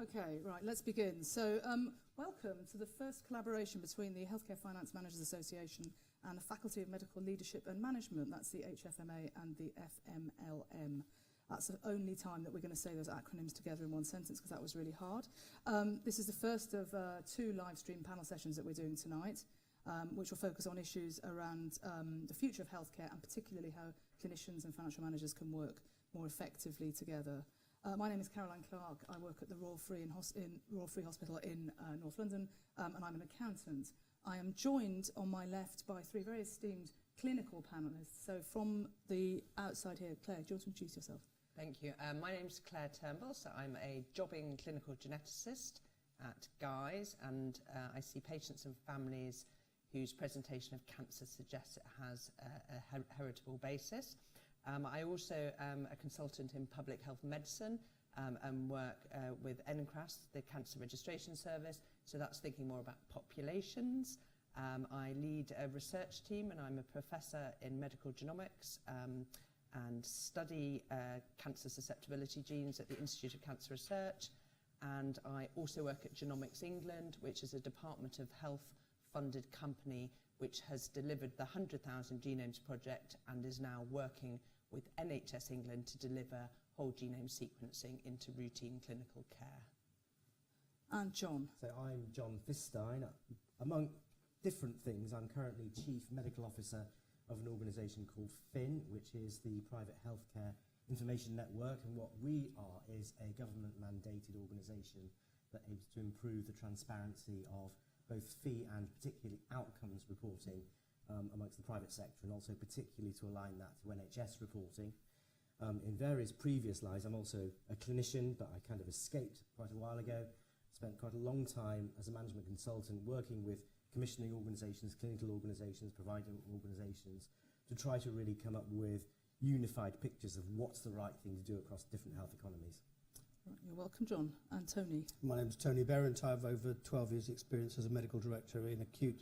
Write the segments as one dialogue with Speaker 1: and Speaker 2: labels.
Speaker 1: Okay, right, let's begin. So, welcome to the first collaboration between the Healthcare Finance Managers Association and the Faculty of Medical Leadership and Management, that's the HFMA and the FMLM. That's the only time that we're going to say those acronyms together in one sentence because that was really hard. This is the first of two live stream panel sessions that we're doing tonight, which will focus on issues around the future of healthcare and particularly how clinicians and financial managers can work more effectively together. My name is Caroline Clark. I work at the Royal Free Hospital in North London, and I'm an accountant. I am joined on my left by three very esteemed clinical panellists. So from the outside here, Claire, do you want to introduce yourself?
Speaker 2: Thank you. My name's Claire Turnbull, so I'm a jobbing clinical geneticist at Guy's, and I see patients and families whose presentation of cancer suggests it has a heritable basis. I also am a consultant in public health medicine and work with NCRAS, the Cancer Registration Service, so that's thinking more about populations. I lead a research team and I'm a professor in medical genomics and study cancer susceptibility genes at the Institute of Cancer Research. And I also work at Genomics England, which is a Department of Health funded company which has delivered the 100,000 Genomes Project and is now working with NHS England to deliver whole genome sequencing into routine clinical care.
Speaker 1: And John.
Speaker 3: So I'm John Fistein. Among different things, I'm currently Chief Medical Officer of an organisation called FIN, which is the Private Healthcare Information Network, and what we are is a government-mandated organisation that aims to improve the transparency of both fee and particularly outcomes reporting amongst the private sector, and also particularly to align that to NHS reporting. In various previous lives, I'm also a clinician, but I kind of escaped quite a while ago. Spent quite a long time as a management consultant working with commissioning organisations, clinical organisations, provider organisations, to try to really come up with unified pictures of what's the right thing to do across different health economies.
Speaker 1: Right, you're welcome, John. And Tony.
Speaker 4: My name's Tony Berrent. I have over 12 years' experience as a medical director in acute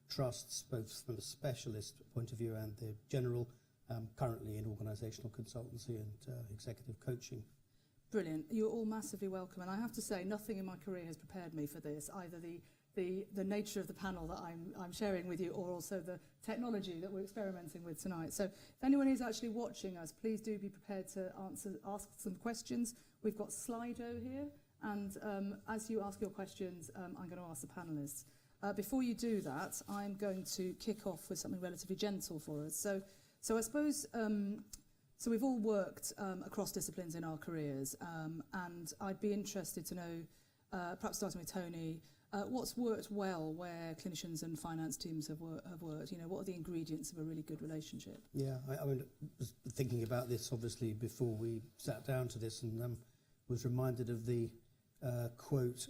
Speaker 4: trusts, both from a specialist point of view and the general, currently in organisational consultancy and executive coaching.
Speaker 1: Brilliant. You're all massively welcome. And I have to say, nothing in my career has prepared me for this, either the nature of the panel that I'm sharing with you or also the technology that we're experimenting with tonight. So if anyone is actually watching us, please do be prepared to ask some questions. We've got Slido here, and as you ask your questions, I'm going to ask the panellists. Before you do that, I'm going to kick off with something relatively gentle for us. So I suppose, so we've all worked across disciplines in our careers, and I'd be interested to know, perhaps starting with Tony, what's worked well where clinicians and finance teams have worked? You know, what are the ingredients of a really good relationship?
Speaker 4: Yeah, I mean, was thinking about this obviously before we sat down to this, and was reminded of the quote.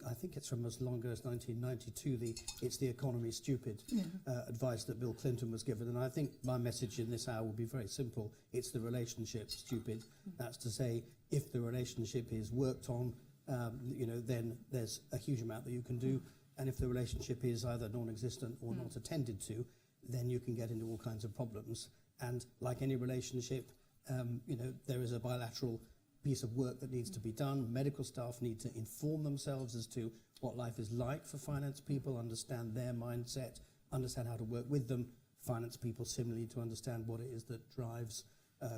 Speaker 4: I think it's from as long ago as 1992, it's the economy stupid advice that Bill Clinton was given. And I think my message in this hour will be very simple. It's the relationship stupid. That's to say, if the relationship is worked on, then there's a huge amount that you can do. And if the relationship is either non-existent or not attended to, then you can get into all kinds of problems. And like any relationship, there is a bilateral piece of work that needs to be done. Medical staff need to inform themselves as to what life is like for finance people, understand their mindset, understand how to work with them. Finance people similarly to understand what it is that drives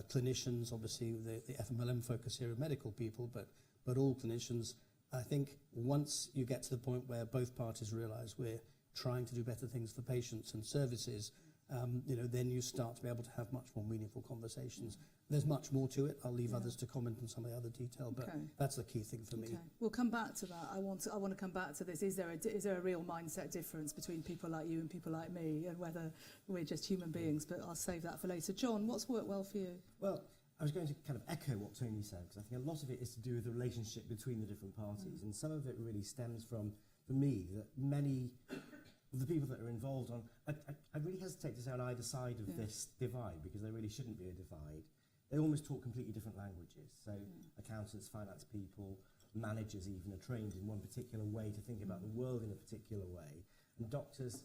Speaker 4: clinicians, obviously the FMLM focus here of medical people, but all clinicians. I think once you get to the point where both parties realise we're trying to do better things for patients and services, then you start to be able to have much more meaningful conversations. There's much more to it. I'll leave others to comment on some of the other detail, but that's the key thing for me.
Speaker 1: We'll come back to that. I want to come back to this. Is there a real mindset difference between people like you and people like me, and whether we're just human beings? But I'll save that for later. John, what's worked well for you?
Speaker 3: Well, I was going to kind of echo what Tony said, because I think a lot of it is to do with the relationship between the different parties, and some of it really stems from, for me, that many of the people that are involved on, I really hesitate to say on either side of this divide, because there really shouldn't be a divide. They almost talk completely different languages. So accountants, finance people, managers even are trained in one particular way to think about the world in a particular way. And doctors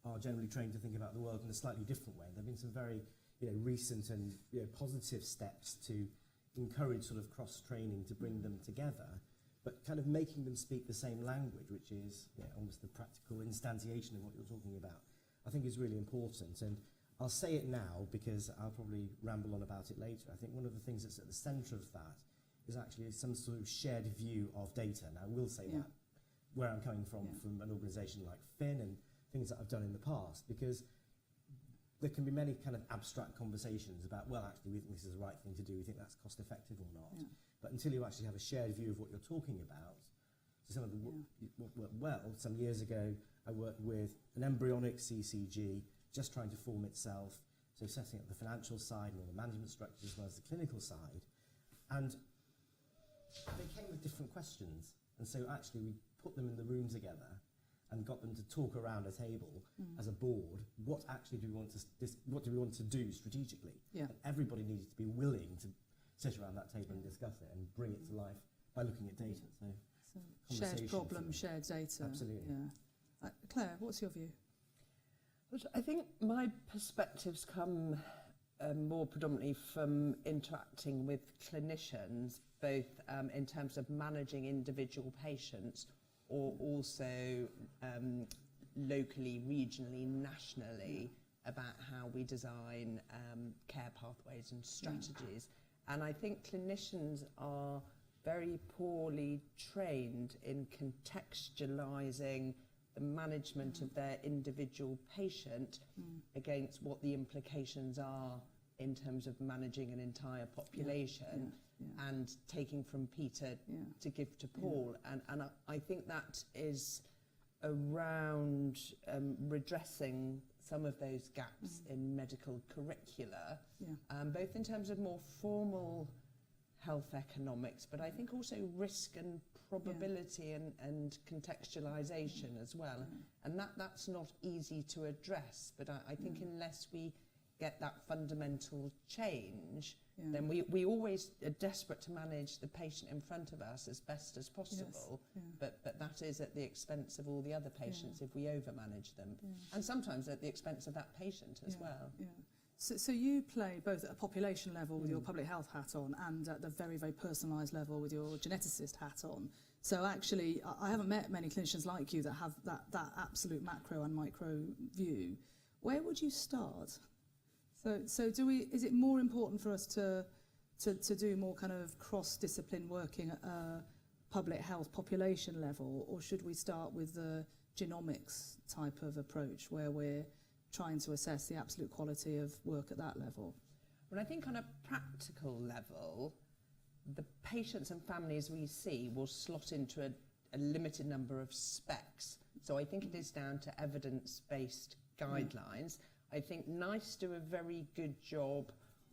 Speaker 3: are generally trained to think about the world in a slightly different way. There have been some very recent and positive steps to encourage sort of cross-training to bring them together. but kind of making them speak the same language, which is almost the practical instantiation of what you're talking about, I think is really important. And I'll say it now because I'll probably ramble on about it later. I think one of the things that's at the centre of that is actually some sort of shared view of data. Now, I will say that where I'm coming from an organisation like Fin and things that I've done in the past, because there can be many kind of abstract conversations about, well, actually, we think this is the right thing to do, we think that's cost effective or not. Yeah. But until you actually have a shared view of what you're talking about, so some of the what worked well, some years ago, I worked with an embryonic CCG just trying to form itself, so setting up the financial side and all the management structures as well as the clinical side. And they came with different questions. And so actually we put them in the room together and got them to talk around a table as a board. What actually do we want to do strategically? Yeah. And everybody needed to be willing to sit around that table and discuss it and bring it to life by looking at data. So
Speaker 1: shared problem, shared data.
Speaker 3: Absolutely.
Speaker 1: Yeah. Claire, what's your view?
Speaker 2: I think my perspectives come more predominantly from interacting with clinicians, both in terms of managing individual patients or also locally, regionally, nationally, about how we design care pathways and strategies. And I think clinicians are very poorly trained in contextualising the management of their individual patient against what the implications are in terms of managing an entire population and taking from Peter to give to Paul. And I think that is around redressing some of those gaps in medical curricula, both in terms of more formal health economics, but I think also risk and probability and contextualisation as well. And that's not easy to address, but I think unless we get that fundamental change, then we always are desperate to manage the patient in front of us as best as possible, but that is at the expense of all the other patients if we overmanage them, and sometimes at the expense of that patient as well.
Speaker 1: So you play both at a population level with your public health hat on and at the very, very personalised level with your geneticist hat on. So actually, I haven't met many clinicians like you that have that absolute macro and micro view. Where would you start? So is it more important for us to do more kind of cross-discipline working at a public health population level, or should we start with the genomics type of approach where we're trying to assess the absolute quality of work at that level?
Speaker 2: Well, I think on a practical level, the patients and families we see will slot into a limited number of specs. So I think it is down to evidence-based guidelines. I think NICE do a very good job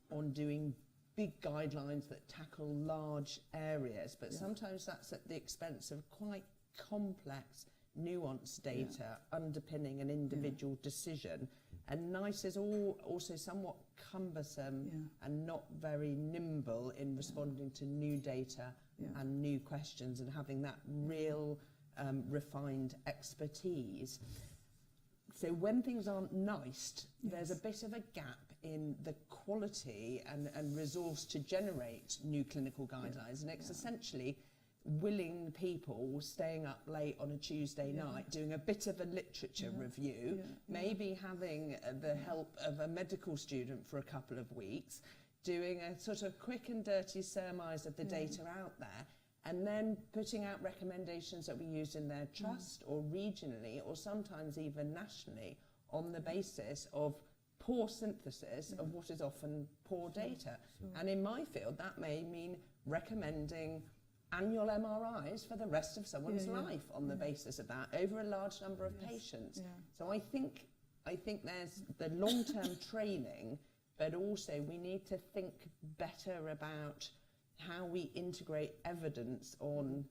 Speaker 2: on doing big guidelines that tackle large areas, but sometimes that's at the expense of quite complex, nuanced data underpinning an individual decision. And NICE is also somewhat cumbersome and not very nimble in responding to new data and new questions and having that real refined expertise. So when things aren't NICEd, there's a bit of a gap in the quality and resource to generate new clinical guidelines. And it's essentially willing people staying up late on a Tuesday night doing a bit of a literature review, maybe having the help of a medical student for a couple of weeks, doing a sort of quick and dirty surmise of the data out there, and then putting out recommendations that we use in their trust or regionally or sometimes even nationally on the basis of poor synthesis of what is often poor data. And in my field, that may mean recommending annual MRIs for the rest of someone's life on the basis of that over a large number of patients. So I think there's the long-term training, but also we need to think better about how we integrate evidence on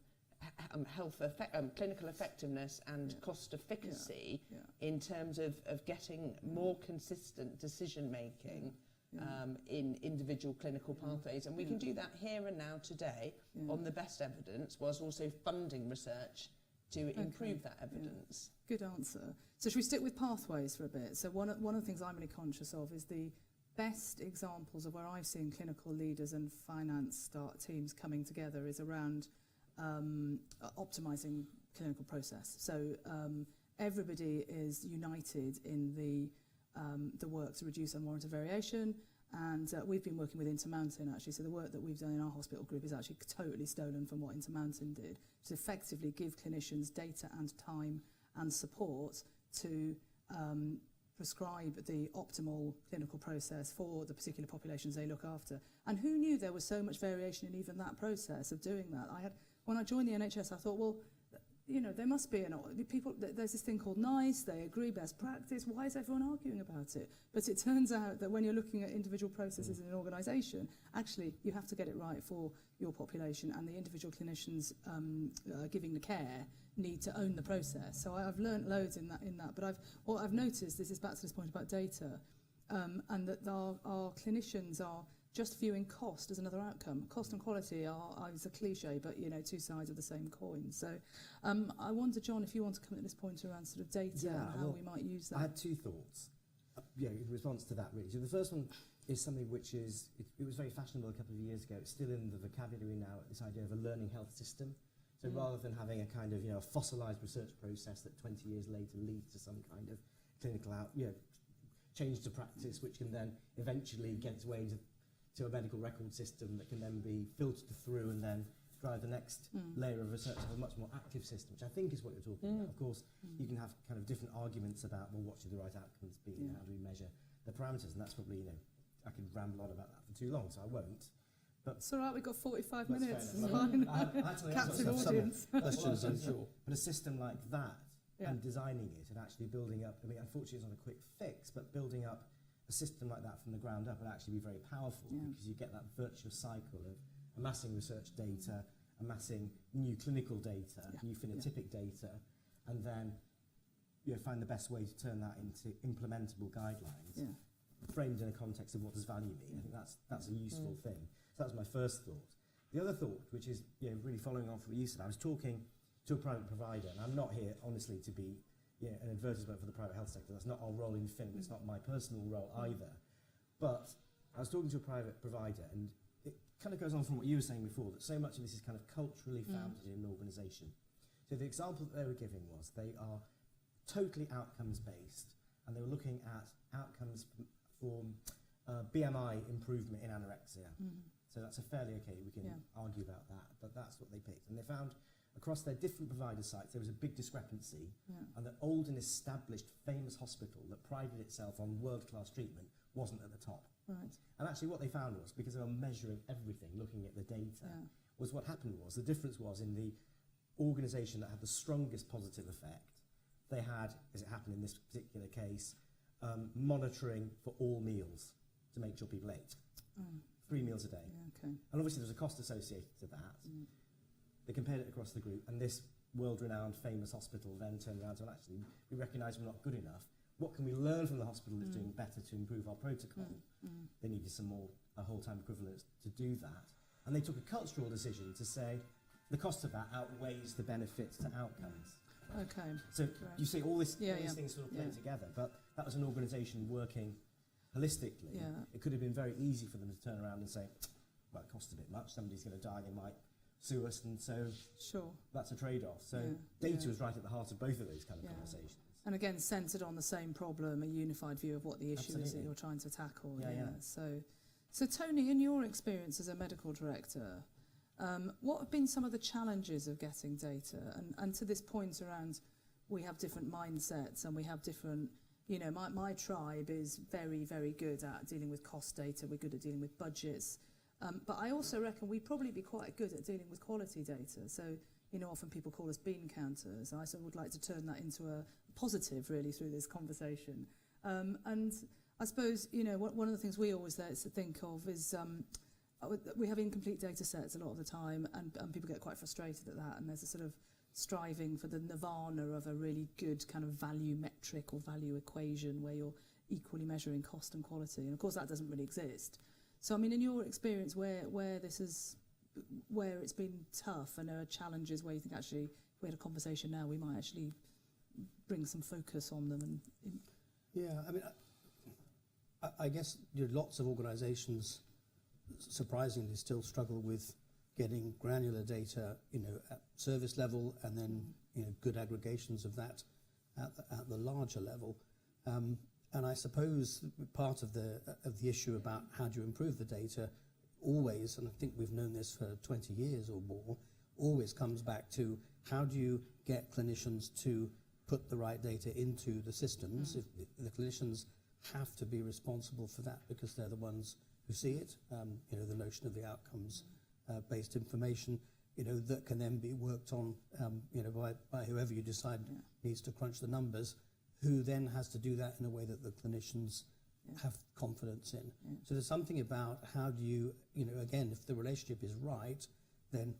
Speaker 2: clinical effectiveness and cost efficacy in terms of getting more consistent decision making in individual clinical pathways. And we can do that here and now today on the best evidence, whilst also funding research to improve that evidence.
Speaker 1: Good answer. So should we stick with pathways for a bit? So one of the things I'm really conscious of is the best examples of where I've seen clinical leaders and finance teams coming together is around optimising clinical process. So everybody is united in the work to reduce unwarranted variation, and we've been working with Intermountain actually, so the work that we've done in our hospital group is actually totally stolen from what Intermountain did, to effectively give clinicians data and time and support to prescribe the optimal clinical process for the particular populations they look after. And who knew there was so much variation in even that process of doing that? When I joined the NHS, I thought, well, you know, there must be there's this thing called NICE, they agree best practice, why is everyone arguing about it? But it turns out that when you're looking at individual processes in an organisation, actually you have to get it right for your population, and the individual clinicians giving the care need to own the process. So I've learnt loads in that. But what I've noticed, this is back to this point about data, and that our clinicians are just viewing cost as another outcome. Cost and quality is a cliche, but you know, two sides of the same coin. So I wonder, John, if you want to come at this point around sort of data and how we might use that.
Speaker 3: I had two thoughts in response to that, really. So the first one is something which is, it was very fashionable a couple of years ago. It's still in the vocabulary now, this idea of a learning health system. So rather than having a kind of, you know, a fossilised research process that 20 years later leads to some kind of clinical change to practice, which can then eventually get its way into a medical record system that can then be filtered through and then drive the next layer of research to have a much more active system, which I think is what you're talking about. Of course, you can have kind of different arguments about, well, what should the right outcomes be and how do we measure the parameters, and that's probably, you know, I could ramble on about that for too long, so I won't. But
Speaker 1: it's all right, we've got 45
Speaker 3: that's
Speaker 1: minutes.
Speaker 3: fair enough.
Speaker 1: Captive audience.
Speaker 4: Questions, I'm sure.
Speaker 3: But a system like that, and designing it and actually building up, I mean, unfortunately it's not a quick fix, but building up a system like that from the ground up would actually be very powerful, because you get that virtuous cycle of amassing research data, amassing new clinical data, new phenotypic data, and then find the best way to turn that into implementable guidelines, framed in a context of what does value mean. I think that's a useful thing. So that's my first thought. The other thought, which is really following on from what you said, I was talking to a private provider, and I'm not here, honestly, to be an advertisement for the private health sector. That's not our role in FIN, it's not my personal role either. But I was talking to a private provider, and it kind of goes on from what you were saying before, that so much of this is kind of culturally founded in an organisation. So the example that they were giving was they are totally outcomes-based, and they were looking at outcomes for BMI improvement in anorexia. So that's a fairly we can argue about that, but that's what they picked. And they found across their different provider sites there was a big discrepancy, and the old and established famous hospital that prided itself on world-class treatment wasn't at the top.
Speaker 1: Right.
Speaker 3: And actually what they found was, because they were measuring everything, looking at the data, was what happened was, the difference was in the organisation that had the strongest positive effect, they had, as it happened in this particular case, monitoring for all meals to make sure people ate. 3 meals a day. And obviously there's a cost associated to that. They compared it across the group, and this world-renowned famous hospital then turned around and said, actually, we recognise we're not good enough. What can we learn from the hospital that's doing better to improve our protocol? They needed some more whole-time equivalents to do that. And they took a cultural decision to say the cost of that outweighs the benefits to outcomes. So you see all these things sort of play together, but that was an organisation working holistically. It could have been very easy for them to turn around and say, well, it costs a bit much, somebody's going to die, they might sue us, and so that's a trade-off. So data is right at the heart of both of those kind of conversations.
Speaker 1: And again, centred on the same problem, a unified view of what the issue is that you're trying to tackle. So Tony, in your experience as a medical director, what have been some of the challenges of getting data? And to this point around, we have different mindsets and we have different, my tribe is very, very good at dealing with cost data. We're good at dealing with budgets. But I also reckon we'd probably be quite good at dealing with quality data. So, often people call us bean counters. I sort of would like to turn that into a positive, really, through this conversation. And I suppose, one of the things we always think of is we have incomplete data sets a lot of the time, and people get quite frustrated at that. And there's a sort of striving for the nirvana of a really good kind of value metric or value equation where you're equally measuring cost and quality. And of course, that doesn't really exist. So, I mean, in your experience, where it's been tough, and there are challenges where you think, actually, if we had a conversation now, we might actually bring some focus on them.
Speaker 4: I mean, I guess lots of organisations, surprisingly, still struggle with getting granular data, at service level, and then good aggregations of that at the larger level. And I suppose part of the issue about how do you improve the data always, and I think we've known this for 20 years or more, always comes back to how do you get clinicians to put the right data into the systems. If the clinicians have to be responsible for that because they're the ones who see it. The notion of the outcomes-based information, that can then be worked on, by whoever you decide needs to crunch the numbers, who then has to do that in a way that the clinicians have confidence in. So there's something about how do you, again, if the relationship is right, then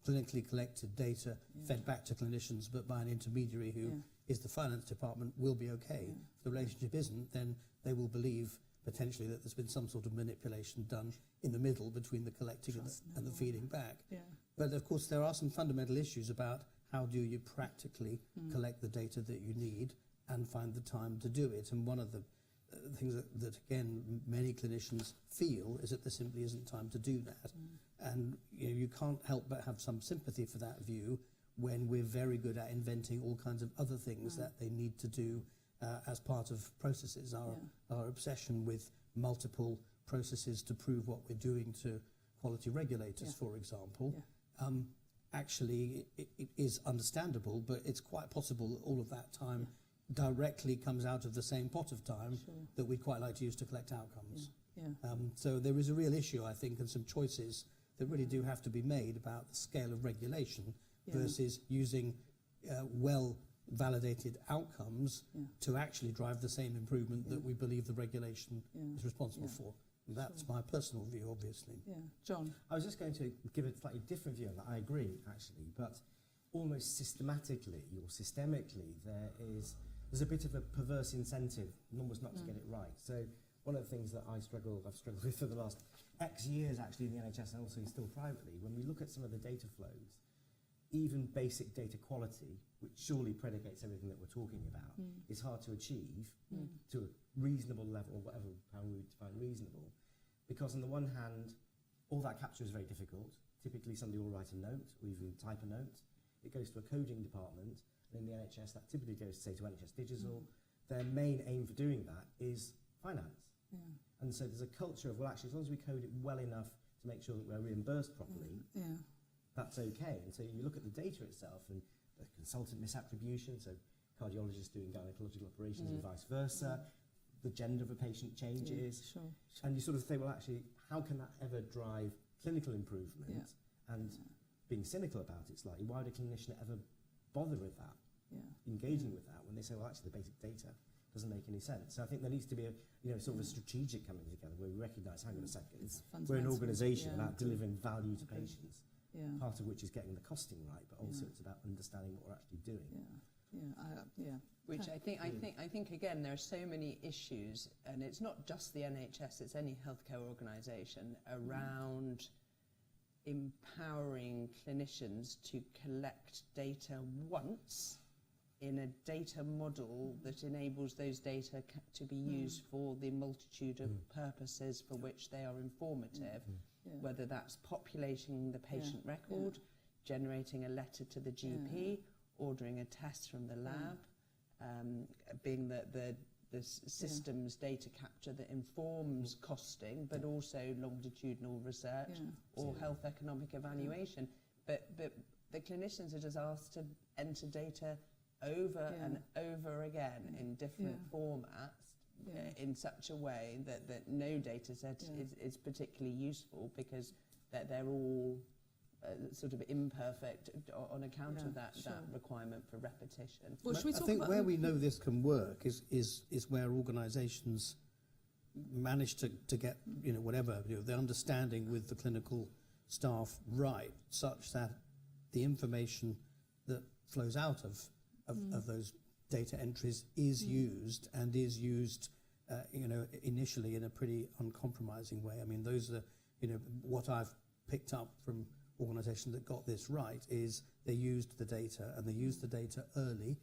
Speaker 4: clinically collected data fed back to clinicians, but by an intermediary who is the finance department, will be okay. If the relationship isn't, then they will believe potentially that there's been some sort of manipulation done in the middle between the collecting and the feeding back. But of course there are some fundamental issues about how do you practically collect the data that you need and find the time to do it. And one of the things that again many clinicians feel is that there simply isn't time to do that. And you can't help but have some sympathy for that view when we're very good at inventing all kinds of other things that they need to do as part of processes. Our obsession with multiple processes to prove what we're doing to quality regulators, for example, actually it is understandable, but it's quite possible that all of that time directly comes out of the same pot of time that we'd quite like to use to collect outcomes. So there is a real issue, I think, and some choices that really do have to be made about the scale of regulation versus using well-validated outcomes to actually drive the same improvement that we believe the regulation is responsible for. And that's my personal view, obviously.
Speaker 1: John?
Speaker 3: I was just going to give a slightly different view on that. I agree, actually, but almost systematically or systemically there's a bit of a perverse incentive, almost not to get it right. So one of the things that I've struggled with for the last X years, actually, in the NHS and also still privately, when we look at some of the data flows, even basic data quality, which surely predicates everything that we're talking about, is hard to achieve to a reasonable level, or whatever, how we would define reasonable, because on the one hand, all that capture is very difficult. Typically somebody will write a note or even type a note. It goes to a coding department, and in the NHS that typically goes, say, to NHS Digital. Their main aim for doing that is finance. And so there's a culture of, well, actually, as long as we code it well enough to make sure that we're reimbursed properly, that's okay. And so you look at the data itself and the consultant misattribution, so cardiologists doing gynecological operations and vice versa, the gender of a patient changes, and you sort of think, well, actually, how can that ever drive clinical improvement? And being cynical about it slightly, why would a clinician ever bother with that, engaging with that, when they say, well, actually, the basic data doesn't make any sense? So I think there needs to be a sort of a strategic coming together where we recognise, hang on a second, we're an organisation about delivering value to patients, part of which is getting the costing right, but also it's about understanding what we're actually doing.
Speaker 2: Which I think again, there are so many issues, and it's not just the NHS, it's any healthcare organisation, around empowering clinicians to collect data once in a data model that enables those data to be used for the multitude of purposes for which they are informative, whether that's populating the patient record, generating a letter to the GP, ordering a test from the lab, being the systems data capture that informs costing, but also longitudinal research or health economic evaluation. But the clinicians are just asked to enter data over and over again in different formats in such a way that no data set is particularly useful, because they're all sort of imperfect on account of that requirement for repetition.
Speaker 1: Well, should we talk
Speaker 4: I think
Speaker 1: about
Speaker 4: where we know this can work is where organisations manage to get the understanding with the clinical staff right, such that the information that flows out of those data entries is used, and is used initially in a pretty uncompromising way. I mean, those are what I've picked up from organisations that got this right is they used the data, and they used the data early.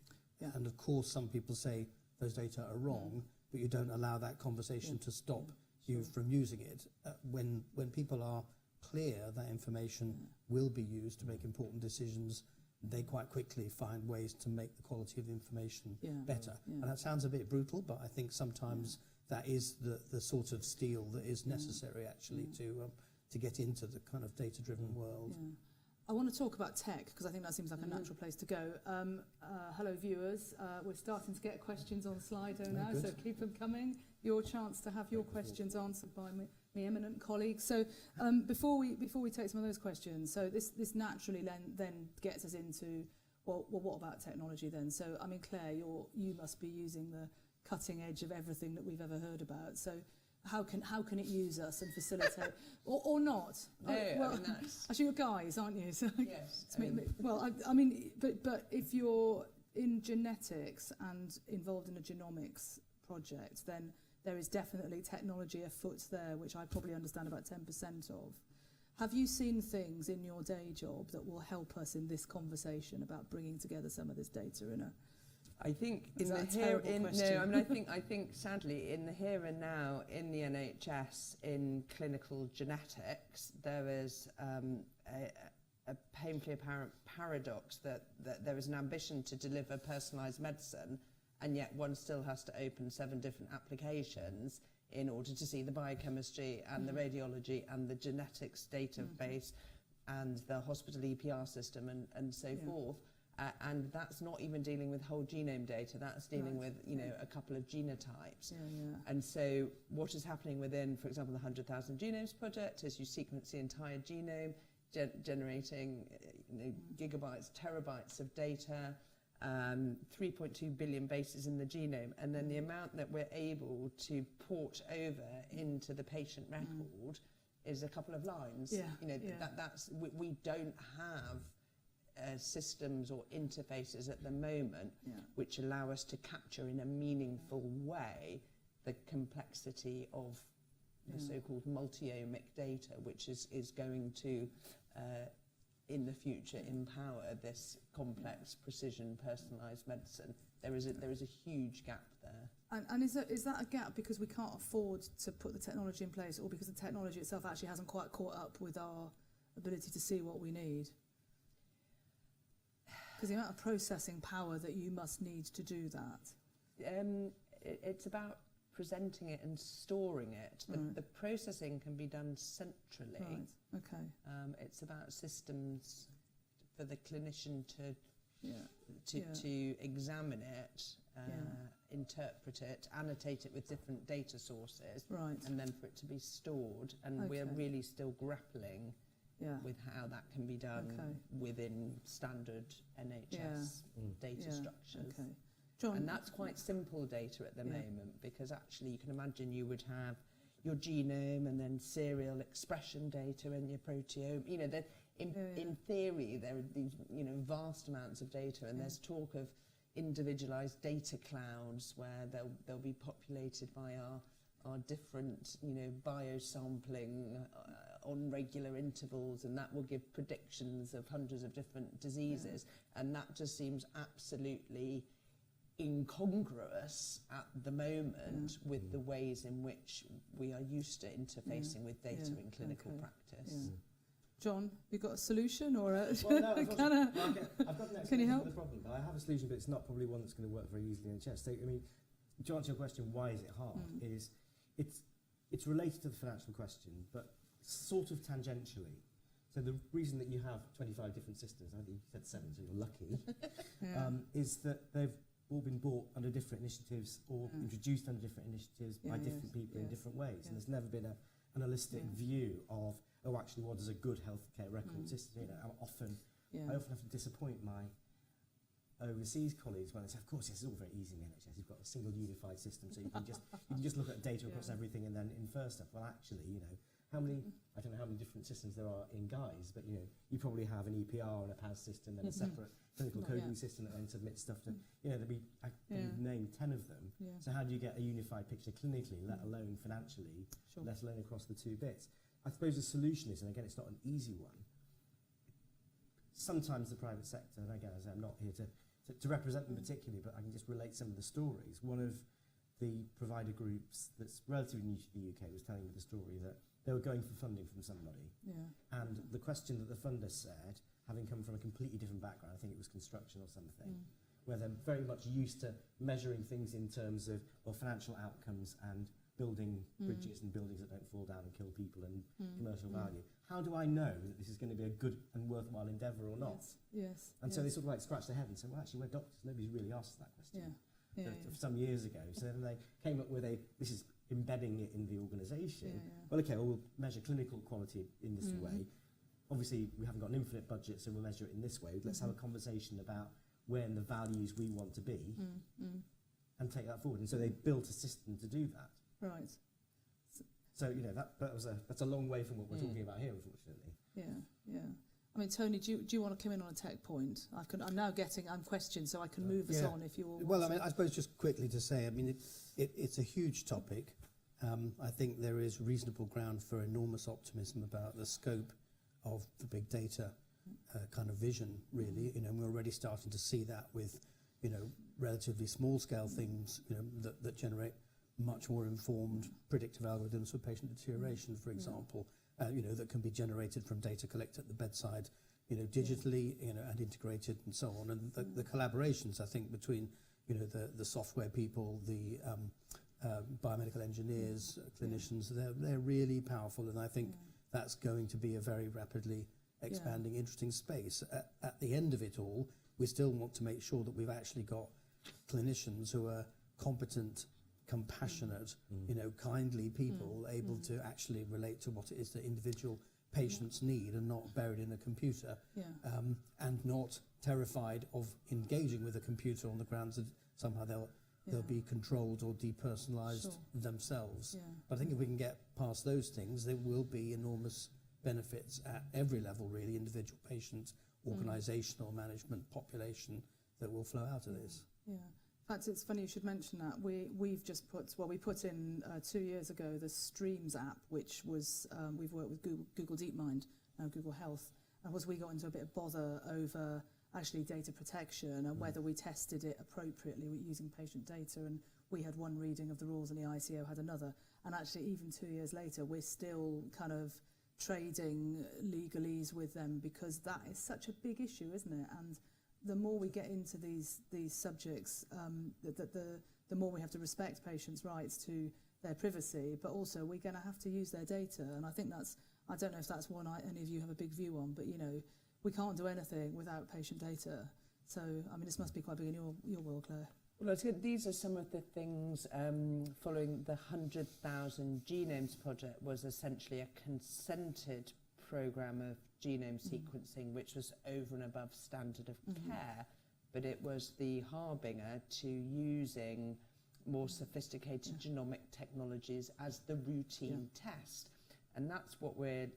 Speaker 4: And of course some people say those data are wrong, but you don't allow that conversation to stop you from using it. When people are clear that information will be used to make important decisions, they quite quickly find ways to make the quality of the information better. And that sounds a bit brutal, but I think sometimes that is the sort of steel that is necessary actually to get into the kind of data-driven world.
Speaker 1: I want to talk about tech because I think that seems like a natural place to go. Hello viewers, we're starting to get questions on Slido now, so keep them coming. Your chance to have your questions answered by my eminent colleagues. So before we take some of those questions, so this naturally then gets us into, well, what about technology then? So I mean, Claire, you must be using the cutting edge of everything that we've ever heard about. So how can it use us and facilitate, or not?
Speaker 2: No,
Speaker 1: well,
Speaker 2: I mean, that's...
Speaker 1: actually, you're guys, aren't you? So,
Speaker 2: Yes.
Speaker 1: I mean, but if you're in genetics and involved in a genomics project, then there is definitely technology afoot there, which I probably understand about 10% of. Have you seen things in your day job that will help us in this conversation about bringing together some of this data in a...
Speaker 2: I think
Speaker 1: Is
Speaker 2: in
Speaker 1: that
Speaker 2: the
Speaker 1: a
Speaker 2: here,
Speaker 1: terrible question?
Speaker 2: no, I mean, I think sadly in the here and now in the NHS in clinical genetics there is a painfully apparent paradox that there is an ambition to deliver personalised medicine, and yet one still has to open 7 different applications in order to see the biochemistry and the radiology and the genetics database and the hospital EPR system and so forth. And that's not even dealing with whole genome data, that's dealing with, you know, a couple of genotypes. And so what is happening within, for example, the 100,000 Genomes Project is you sequence the entire genome, generating gigabytes, terabytes of data, 3.2 billion bases in the genome, and then the amount that we're able to port over into the patient record is a couple of lines. That's we don't have systems or interfaces at the moment which allow us to capture in a meaningful way the complexity of the so-called multi-omic data, which is going to in the future empower this complex precision personalised medicine. There is a huge gap there.
Speaker 1: And is that a gap because we can't afford to put the technology in place, or because the technology itself actually hasn't quite caught up with our ability to see what we need? Because the amount of processing power that you must need to do that.
Speaker 2: It's about presenting it and storing it. The processing can be done centrally.
Speaker 1: Right. Okay.
Speaker 2: It's about systems for the clinician to examine it, interpret it, annotate it with different data sources, and then for it to be stored. And we're really still grappling with how that can be done within standard NHS data structures.
Speaker 1: Okay. John,
Speaker 2: and that's quite simple data at the moment, because actually you can imagine you would have your genome and then serial expression data and your proteome. You know, in theory there are these vast amounts of data, and there's talk of individualized data clouds where they'll be populated by our different biosampling on regular intervals, and that will give predictions of hundreds of different diseases, and that just seems absolutely incongruous at the moment with the ways in which we are used to interfacing with data in clinical practice.
Speaker 3: John,
Speaker 1: you got a solution or a
Speaker 3: well, no, I've got an
Speaker 1: Can you
Speaker 3: explanation
Speaker 1: help?
Speaker 3: for the problem, but I have a solution, but it's not probably one that's going to work very easily in the chest. So, I mean, to answer your question, why is it hard? Is it's related to the financial question, but sort of tangentially. So the reason that you have 25 different systems, I think you said 7, so you're lucky, is that they've all been bought under different initiatives or introduced under different initiatives by different people in different ways. And there's never been an holistic view of, actually, what is a good healthcare record system? I often have to disappoint my overseas colleagues when they say, of course, this is all very easy in the NHS. You've got a single unified system, so you can just look at data across everything and then infer stuff. Well, actually, how many, I don't know how many different systems there are in Guy's, but you probably have an EPR and a PAS system and a separate clinical coding system that then submits stuff to, there'd be, I could name 10 of them. So how do you get a unified picture clinically, let alone financially, let alone across the 2 bits? I suppose the solution is, and again, it's not an easy one, sometimes the private sector, and again, as I'm not here to represent them particularly, but I can just relate some of the stories. One of the provider groups that's relatively new to the UK was telling me the story that they were going for funding from somebody.
Speaker 1: Yeah.
Speaker 3: And the question that the funder said, having come from a completely different background, I think it was construction or something, where they're very much used to measuring things in terms of, well, financial outcomes and building bridges and buildings that don't fall down and kill people and commercial value. How do I know that this is going to be a good and worthwhile endeavour or not?
Speaker 1: Yes.
Speaker 3: And so they sort of like scratched their head and said, well, actually, we're doctors. Nobody's really asked that question some years ago. So then they came up with this is embedding it in the organisation. Well, okay, well, we'll measure clinical quality in this way. Obviously, we haven't got an infinite budget, so we'll measure it in this way. Let's have a conversation about where and the values we want to be and take that forward. And so they built a system to do that.
Speaker 1: Right.
Speaker 3: So, you know, that's a long way from what we're talking about here, unfortunately.
Speaker 1: Yeah. I mean, Tony, do you want to come in on a tech point? I'm questioned, so I can move us on if you all
Speaker 4: Well,
Speaker 1: want
Speaker 4: I mean, I suppose just quickly to say, I mean, it's a huge topic. I think there is reasonable ground for enormous optimism about the scope of the big data kind of vision, really. You know, we're already starting to see that with, you know, relatively small scale things, you know, that generate much more informed predictive algorithms for patient deterioration, for example, you know, that can be generated from data collected at the bedside, you know, digitally, you know, and integrated and so on. And the collaborations, I think, between, you know, the software people, the biomedical engineers, clinicians, they're really powerful. And I think that's going to be a very rapidly expanding, interesting space. At the end of it all, we still want to make sure that we've actually got clinicians who are competent, compassionate, you know, kindly people able to actually relate to what it is that individual patients need and not buried in a computer, and not terrified of engaging with a computer on the grounds that somehow they'll be controlled or depersonalized themselves. But I think if we can get past those things, there will be enormous benefits at every level, really, individual patient, organisational management, population, that will flow out of this.
Speaker 1: In fact, it's funny you should mention that. We put in 2 years ago the Streams app, which was, we've worked with Google DeepMind, Google Health, and we got into a bit of bother over actually data protection and whether we tested it appropriately using patient data, and we had one reading of the rules and the ICO had another. And actually, even 2 years later, we're still kind of trading legalese with them because that is such a big issue, isn't it? And the more we get into these subjects, the more we have to respect patients' rights to their privacy, but also we're going to have to use their data. And I think I don't know if that's one any of you have a big view on, but, you know, we can't do anything without patient data. So, I mean, this must be quite big in your world, Claire.
Speaker 2: Well, these are some of the things following the 100,000 Genomes project was essentially a consented programme of genome sequencing, which was over and above standard of care, but it was the harbinger to using more sophisticated genomic technologies as the routine test. And that's what we're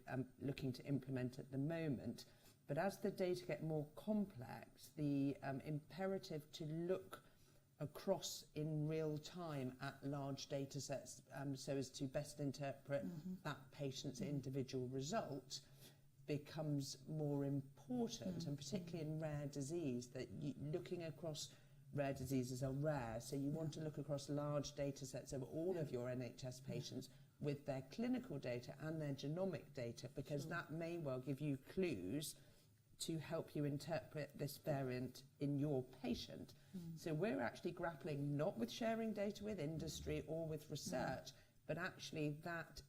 Speaker 2: looking to implement at the moment. But as the data get more complex, the imperative to look across in real time at large data sets so as to best interpret that patient's individual result becomes more important, and particularly in rare disease, that looking across rare diseases are rare, so you want to look across large data sets of all of your NHS patients with their clinical data and their genomic data, because that may well give you clues to help you interpret this variant in your patient. So we're actually grappling not with sharing data with industry or with research, but actually that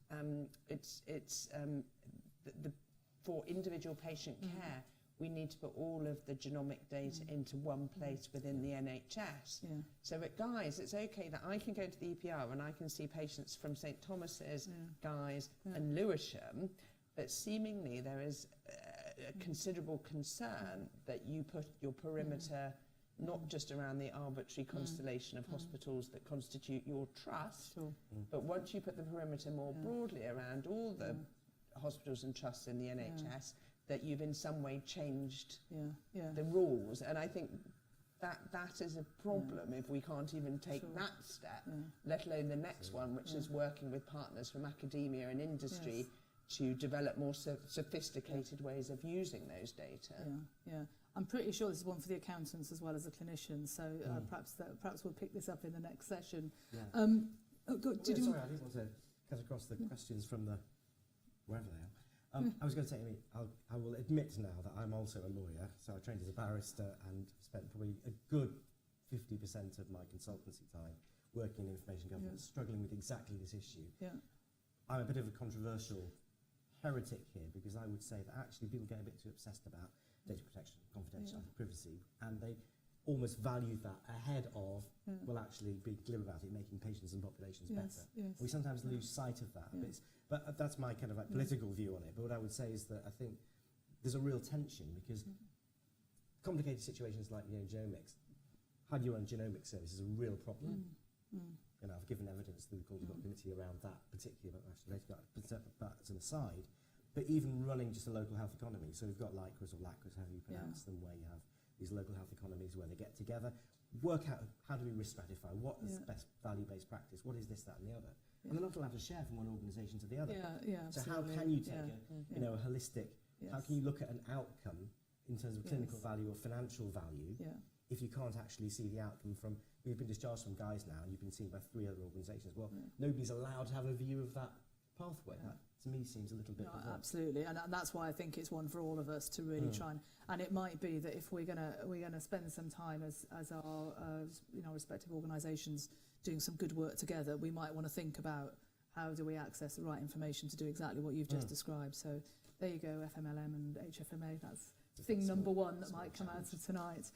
Speaker 2: for individual patient care, we need to put all of the genomic data into one place within the NHS. So at Guy's, it's okay that I can go to the EPR and I can see patients from St Thomas's, Guy's and Lewisham, but seemingly there is a considerable concern that you put your perimeter not just around the arbitrary constellation of hospitals that constitute your trust, but once you put the perimeter more broadly around all the hospitals and trusts in the NHS, that you've in some way changed the rules. And I think that is a problem if we can't even take that step, let alone the next one, which is working with partners from academia and industry to develop more sophisticated ways of using those data.
Speaker 1: I'm pretty sure this is one for the accountants as well as the clinicians, so perhaps we'll pick this up in the next session.
Speaker 3: Sorry, I didn't want to cut across the questions from the wherever they are. I was going to say, I will admit now that I'm also a lawyer, so I trained as a barrister and spent probably a good 50% of my consultancy time working in information governance, struggling with exactly this issue.
Speaker 1: Yeah.
Speaker 3: I'm a bit of a controversial heretic here, because I would say that actually people get a bit too obsessed about data protection, confidentiality, privacy, and they almost value that ahead of, well, actually being clear about it, making patients and populations better.
Speaker 1: Yes.
Speaker 3: We sometimes lose sight of that. But that's my kind of like political view on it. But what I would say is that I think there's a real tension, because complicated situations like genomics, how do you run genomic service is a real problem. And I've given evidence to the Call Committee around that particular national data, but as an aside. But even running just a local health economy, so we've got LICRAs or LACRAs, however you pronounce them, where you have these local health economies where they get together, work out how do we risk stratify, what is best value-based practice, what is this, that and the other. And they're not allowed to share from one organisation to the other. So how can you take a holistic, how can you look at an outcome in terms of clinical value or financial value if you can't actually see the outcome from, we've been discharged from Guy's now and you've been seen by 3 other organisations. Well, nobody's allowed to have a view of that pathway. That, to me, seems a little bit
Speaker 1: absolutely, and that's why I think it's one for all of us to really try and it might be that if we're gonna spend some time as our respective organisations doing some good work together, we might want to think about how do we access the right information to do exactly what you've just described. So there you go, FMLM and HFMA. That's thing number one that might come out of tonight.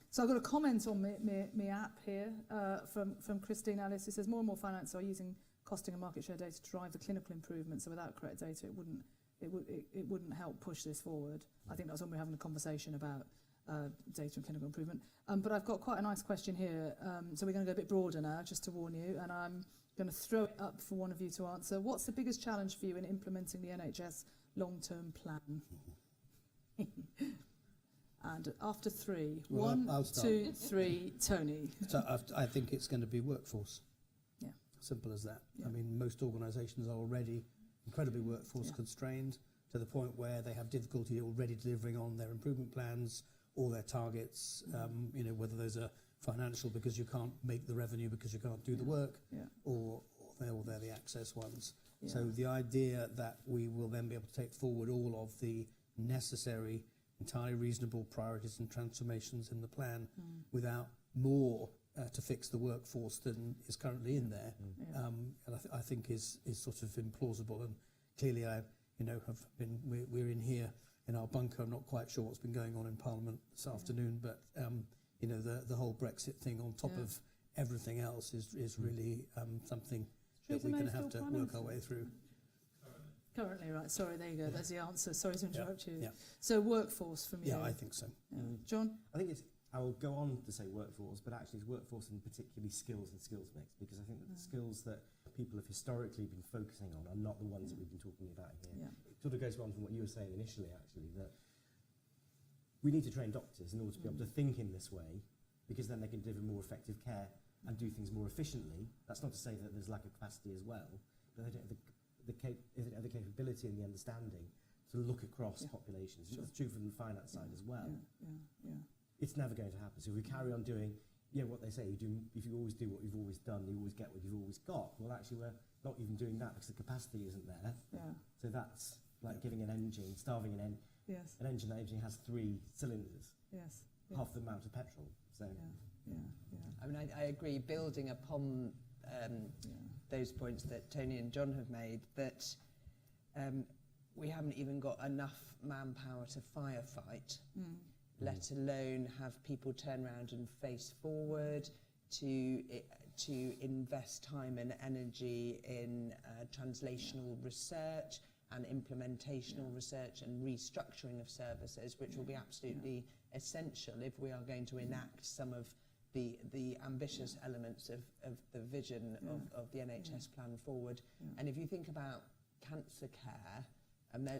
Speaker 1: So I've got a comment on my app here from Christine Ellis. It says more and more finance are using costing and market share data to drive the clinical improvement. So without correct data, it wouldn't help push this forward. I think that's when we're having a conversation about data and clinical improvement. But I've got quite a nice question here. So we're going to go a bit broader now, just to warn you, and I'm going to throw it up for one of you to answer. What's the biggest challenge for you in implementing the NHS long-term plan? And after 3,
Speaker 4: Well,
Speaker 1: 1,
Speaker 4: I'll start.
Speaker 1: 2, 3, Tony.
Speaker 4: So I think it's going to be workforce.
Speaker 1: Yeah.
Speaker 4: Simple as that.
Speaker 1: Yeah.
Speaker 4: I mean, most organisations are already incredibly workforce constrained to the point where they have difficulty already delivering on their improvement plans or their targets, whether those are financial because you can't make the revenue because you can't do the work, or they're the access ones. Yeah. So the idea that we will then be able to take forward all of the necessary, entirely reasonable priorities and transformations in the plan without more to fix the workforce than is currently in there, and I think is sort of implausible. And clearly, we're in here in our bunker. I'm not quite sure what's been going on in Parliament this afternoon, but the whole Brexit thing on top of everything else is really something that we're going to have to work our way through.
Speaker 1: Currently, right. Sorry, there you go. There's the answer. Sorry to interrupt you.
Speaker 4: Yeah.
Speaker 1: So workforce from you.
Speaker 4: Yeah, I think so.
Speaker 1: Yeah. John?
Speaker 3: I think I will go on to say workforce, but actually it's workforce and particularly skills and skills mix, because I think that the skills that people have historically been focusing on are not the ones that we've been talking about here. It sort of goes on from what you were saying initially, actually, that we need to train doctors in order to be able to think in this way, because then they can deliver more effective care and do things more efficiently. That's not to say that there's lack of capacity as well, but they don't have the capability and the understanding to look across populations. It's true from the finance side as well. It's never going to happen. So if we carry on doing, what they say, if you always do what you've always done, you always get what you've always got. Well, actually, we're not even doing that because the capacity isn't there. So that's like giving an engine, starving an engine. An engine, that engine has 3 cylinders. Half the amount of petrol. So
Speaker 2: I mean, I agree, building upon those points that Tony and John have made, that we haven't even got enough manpower to firefight, let alone have people turn around and face forward, to invest time and energy in translational research and implementational research and restructuring of services, which will be absolutely essential if we are going to enact some of the ambitious elements of the vision of the NHS plan forward. And if you think about cancer care,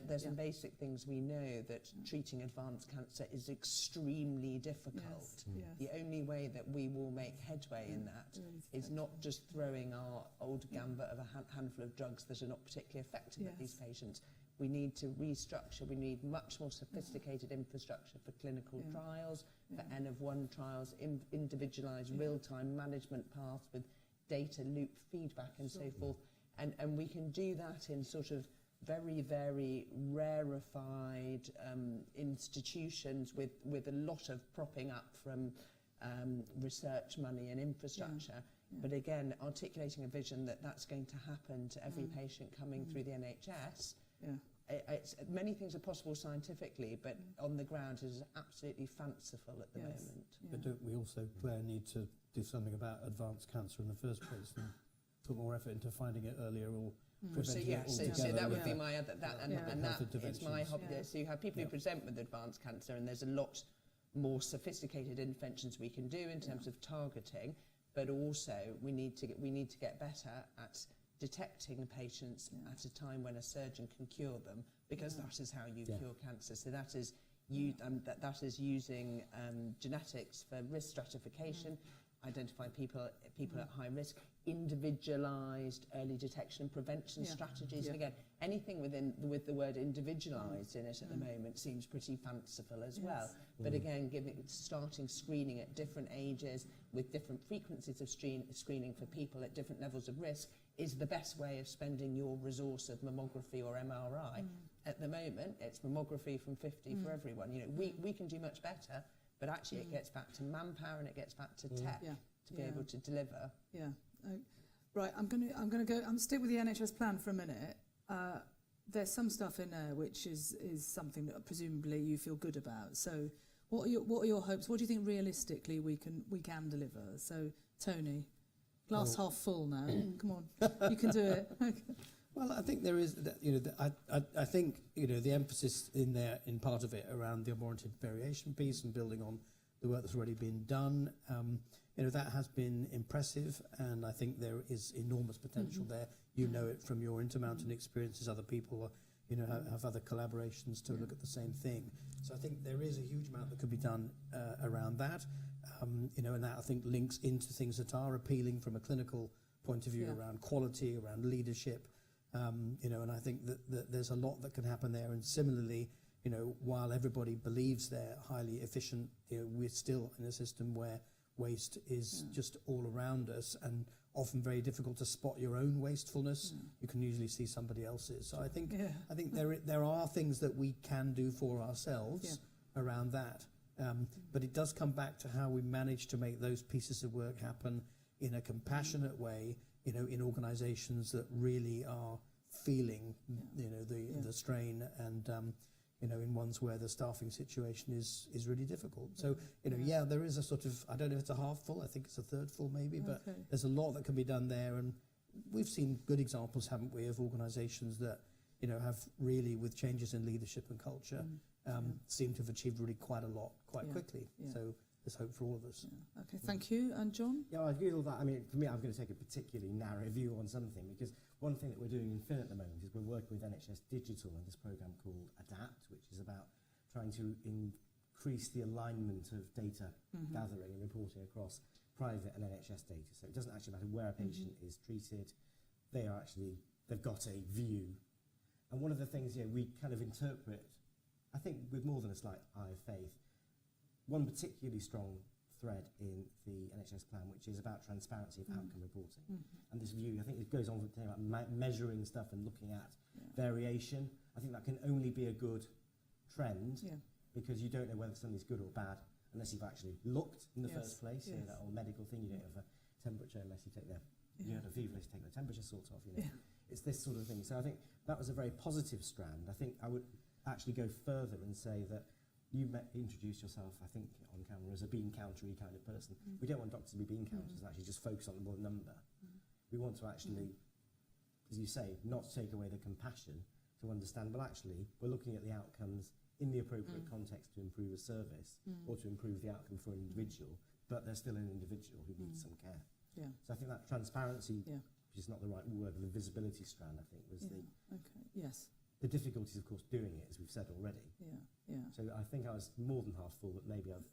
Speaker 2: there's some basic things we know, that treating advanced cancer is extremely difficult. The only way that we will make headway in that is not just throwing our old gambit of a handful of drugs that are not particularly effective at these patients. We need to restructure. We need much more sophisticated infrastructure for clinical trials, for N of 1 trials, individualised real-time management paths with data loop feedback and so forth. And we can do that in sort of very, very rarefied institutions with a lot of propping up from research money and infrastructure. But again, articulating a vision that that's going to happen to every patient coming through the NHS. It's, many things are possible scientifically, but on the ground it is absolutely fanciful at the moment.
Speaker 4: But don't we also, Claire, need to do something about advanced cancer in the first place and put more effort into finding it earlier or preventing it altogether?
Speaker 2: So that would be my other, and that is my hobby.
Speaker 4: Yeah.
Speaker 2: So you have people who present with advanced cancer, and there's a lot more sophisticated interventions we can do in terms of targeting, but also we need to get better at detecting patients at a time when a surgeon can cure them, because that is how you cure cancer. So that is that is using genetics for risk stratification, identifying people at high risk, individualised early detection and prevention strategies. And again, anything with the word individualised in it at the moment seems pretty fanciful as well. But again, starting screening at different ages with different frequencies of screening for people at different levels of risk is the best way of spending your resource of mammography or MRI. At the moment, it's mammography from 50 for everyone. You know, we can do much better, but actually it gets back to manpower and it gets back to tech to be able to deliver.
Speaker 1: Right, I'm gonna go. I'm stick with the NHS plan for a minute. There's some stuff in there which is something that presumably you feel good about. So, what are your hopes? What do you think realistically we can deliver? So, Tony, glass half full now. Come on, you can do it.
Speaker 4: Well, I think there is, I think, the emphasis in there, in part of it, around the unwarranted variation piece and building on the work that's already been done. That has been impressive, and I think there is enormous potential there. You know it from your Intermountain experiences. Other people, have other collaborations to look at the same thing. So I think there is a huge amount that could be done around that. And that I think links into things that are appealing from a clinical point of view around quality, around leadership. And I think that there's a lot that can happen there. And similarly, while everybody believes they're highly efficient, we're still in a system where waste is just all around us, and often very difficult to spot your own wastefulness. You can usually see somebody else's. So I think there are things that we can do for ourselves around that. But it does come back to how we manage to make those pieces of work happen in a compassionate way, in organisations that really are feeling, the strain, and in ones where the staffing situation is really difficult. So, there is a sort of, I don't know if it's a half full, I think it's a third full maybe, but there's a lot that can be done there. And we've seen good examples, haven't we, of organisations that, have really, with changes in leadership and culture, seem to have achieved really quite a lot quite quickly. So there's hope for all of us.
Speaker 1: Okay, thank you. And John?
Speaker 3: Yeah, I agree with all that. I mean, for me, I'm going to take a particularly narrow view on something, because one thing that we're doing in Finn at the moment is we're working with NHS Digital on this programme called ADAPT, which is about trying to increase the alignment of data gathering and reporting across private and NHS data. So it doesn't actually matter where a patient is treated, they've got a view. And one of the things we kind of interpret, I think with more than a slight eye of faith, one particularly strong thread in the NHS plan, which is about transparency of outcome reporting. And this view, I think it goes on about measuring stuff and looking at variation. I think that can only be a good trend, because you don't know whether something's good or bad unless you've actually looked in the first place. That old medical thing, you don't have a temperature unless you take you have a fever unless you take the temperature sort of, It's this sort of thing. So I think that was a very positive strand. I think I would actually go further and say that you introduced yourself, I think, on camera as a bean countery kind of person. We don't want doctors to be bean counters, actually just focus on the one number. We want to actually, as you say, not take away the compassion to understand, well, actually, we're looking at the outcomes in the appropriate context to improve a service or to improve the outcome for an individual, but they're still an individual who needs some care. So I think that transparency, which is not the right word, but the visibility strand, I think, was the...
Speaker 1: Okay, yes.
Speaker 3: The difficulties, of course, doing it, as we've said already. So I think I was more than half full, but maybe I've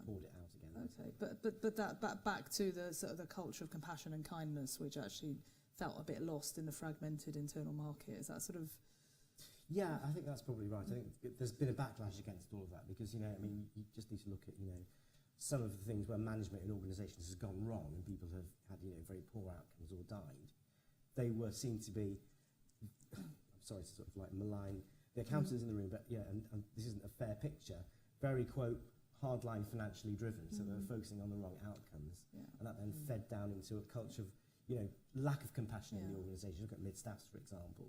Speaker 3: poured it out again.
Speaker 1: Okay, but that back to the sort of the culture of compassion and kindness, which actually felt a bit lost in the fragmented internal market. Is that sort of...
Speaker 3: Yeah, I think that's probably right. I think there's been a backlash against all of that because, you just need to look at, some of the things where management in organisations has gone wrong and people have had, very poor outcomes or died. They were seen to be... sorry to sort of like malign the accountants in the room, but yeah, and this isn't a fair picture, very, quote, hardline financially driven, so they were focusing on the wrong outcomes.
Speaker 1: Yeah.
Speaker 3: And that then fed down into a culture of, you know, lack of compassion in the organisation. Look at mid-staffs, for example.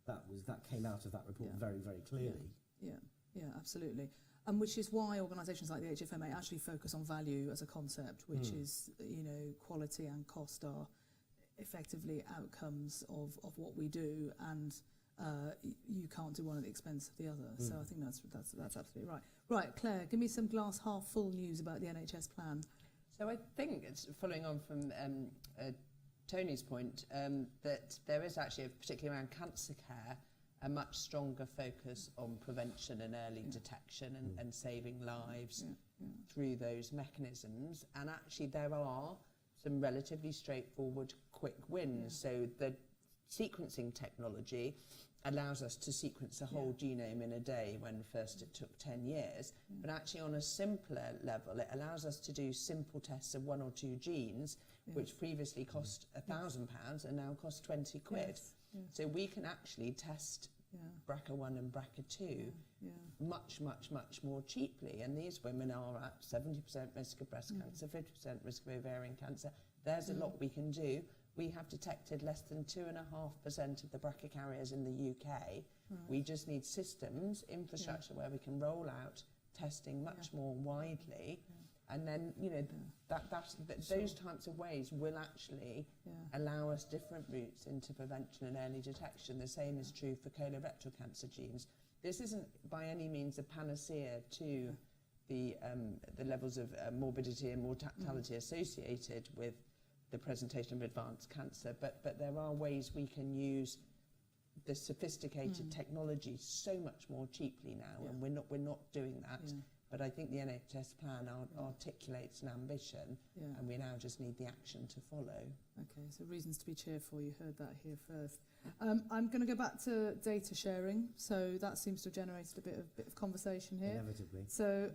Speaker 3: That came out of that report very, very clearly.
Speaker 1: Yeah, absolutely. And which is why organisations like the HFMA actually focus on value as a concept, which is, you know, quality and cost are effectively outcomes of what we do, and you can't do one at the expense of the other. So I think that's absolutely right. Right, Claire, give me some glass half full news about the NHS plan.
Speaker 2: So I think it's following on from Tony's point, that there is actually, particularly around cancer care, a much stronger focus on prevention and early detection and saving lives through those mechanisms. And actually there are some relatively straightforward quick wins. So the sequencing technology allows us to sequence a whole genome in a day, when first it took 10 years. But actually on a simpler level, it allows us to do simple tests of 1 or 2 genes, which previously cost £1,000 and now cost 20 quid. So we can actually test BRCA1 and BRCA2 much, much, much more cheaply. And these women are at 70% risk of breast cancer, 50% risk of ovarian cancer. There's a lot we can do. We have detected less than 2.5% of the BRCA carriers in the UK. Right. We just need systems, infrastructure where we can roll out testing much more widely. And then, you know, those types of ways will actually allow us different routes into prevention and early detection. The same is true for colorectal cancer genes. This isn't by any means a panacea to the levels of morbidity and mortality associated with the presentation of advanced cancer, but there are ways we can use the sophisticated technology so much more cheaply now, and we're not doing that. But I think the NHS plan articulates an ambition, and we now just need the action to follow.
Speaker 1: Okay, so reasons to be cheerful, you heard that here first. I'm going to go back to data sharing, so that seems to have generated a bit of conversation here.
Speaker 3: Inevitably.
Speaker 1: So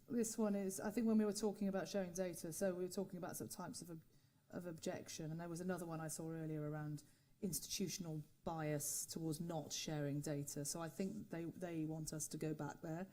Speaker 1: this one is, I think when we were talking about sharing data, so we were talking about sort of types of objection, and there was another one I saw earlier around institutional bias towards not sharing data. So I think they want us to go back there.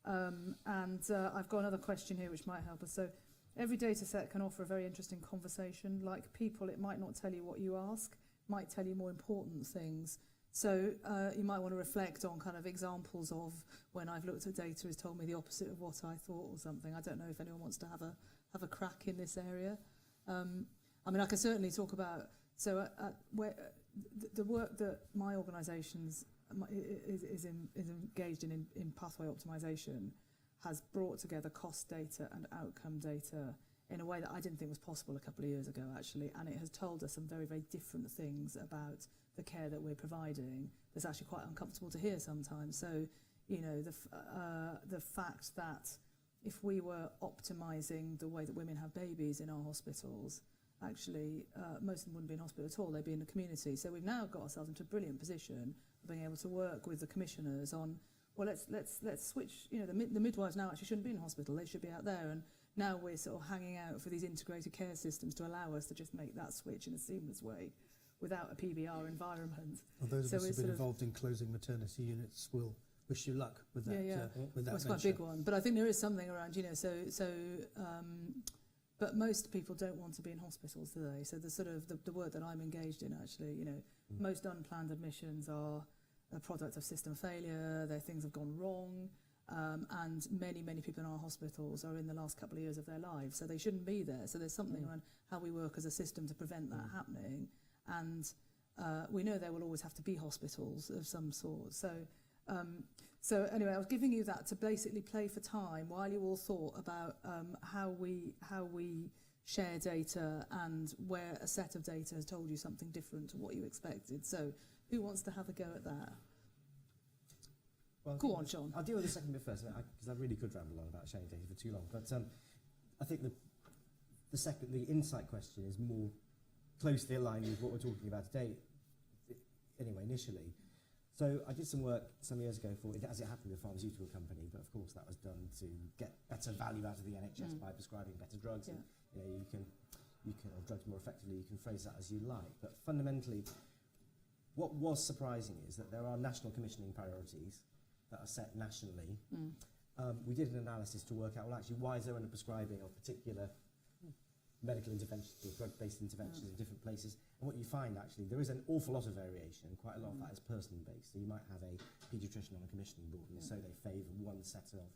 Speaker 1: I've got another question here which might help us. So every data set can offer a very interesting conversation. Like people, it might not tell you what you ask, might tell you more important things. So you might want to reflect on kind of examples of when I've looked at data has told me the opposite of what I thought or something. I don't know if anyone wants to have a crack in this area. I mean, I can certainly talk about, so where the work that my organisation's is engaged in pathway optimisation has brought together cost data and outcome data in a way that I didn't think was possible a couple of years ago, actually, and it has told us some very, very different things about the care that we're providing that's actually quite uncomfortable to hear sometimes. So, you know, the fact that if we were optimising the way that women have babies in our hospitals, actually most of them wouldn't be in hospital at all, they'd be in the community. So we've now got ourselves into a brilliant position of being able to work with the commissioners on, well, let's switch, you know, the midwives now actually shouldn't be in hospital, they should be out there, and now we're sort of hanging out for these integrated care systems to allow us to just make that switch in a seamless way without a PBR environment.
Speaker 4: Well, those of us who've been involved in closing maternity units will wish you luck with that. With that
Speaker 1: well, it's quite a big one, but I think there is something around, you know, but most people don't want to be in hospitals today. So the sort of the work that I'm engaged in, actually, you know, most unplanned admissions are a product of system failure. Their things have gone wrong, and many people in our hospitals are in the last couple of years of their lives, so they shouldn't be there. So there's something around how we work as a system to prevent that happening, and we know there will always have to be hospitals of some sort. So anyway, I was giving you that to basically play for time while you all thought about how we share data and where a set of data has told you something different to what you expected. So who wants to have a go at that?
Speaker 3: Well,
Speaker 1: go on, John.
Speaker 3: I'll deal with the second bit first, because I really could ramble on about sharing data for too long. But I think the insight question is more closely aligned with what we're talking about today. Anyway, initially. So I did some work some years ago as it happened, with a pharmaceutical company, but of course that was done to get better value out of the NHS by prescribing better drugs. And, you know, you can or drugs more effectively. You can phrase that as you like, but fundamentally, what was surprising is that there are national commissioning priorities that are set nationally. We did an analysis to work out, well, actually, why is there under-prescribing of particular medical interventions or drug-based interventions in different places? And what you find, actually, there is an awful lot of variation. Quite a lot of that is person-based. So you might have a paediatrician on a commissioning board, and so they favour one set of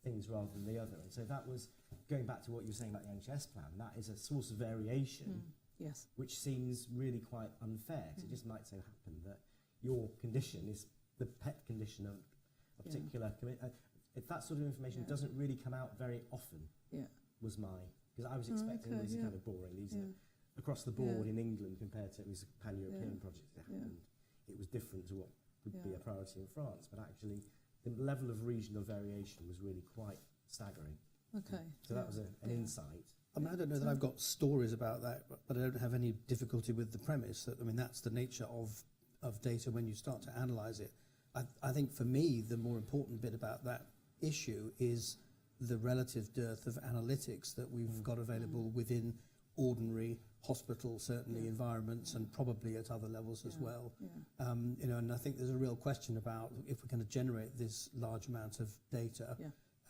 Speaker 3: things rather than the other. And so that was, going back to what you were saying about the NHS plan, that is a source of variation,
Speaker 1: Yes.
Speaker 3: which seems really quite unfair, because it just might so happen that your condition is the pet condition of a particular if that sort of information doesn't really come out very often, was my, because I was expecting these are kind of boring, these are across the board in England compared to, it was a pan-European project that happened. It was different to what would be a priority in France, but actually the level of regional variation was really quite staggering.
Speaker 1: Okay.
Speaker 3: So that was an insight.
Speaker 4: I mean, I don't know that I've got stories about that, but I don't have any difficulty with the premise that, I mean, that's the nature of data when you start to analyse it. I think for me, the more important bit about that issue is the relative dearth of analytics that we've got available within ordinary hospital, certainly environments, and probably at other levels as well. You know, and I think there's a real question about if we're going to generate this large amount of data,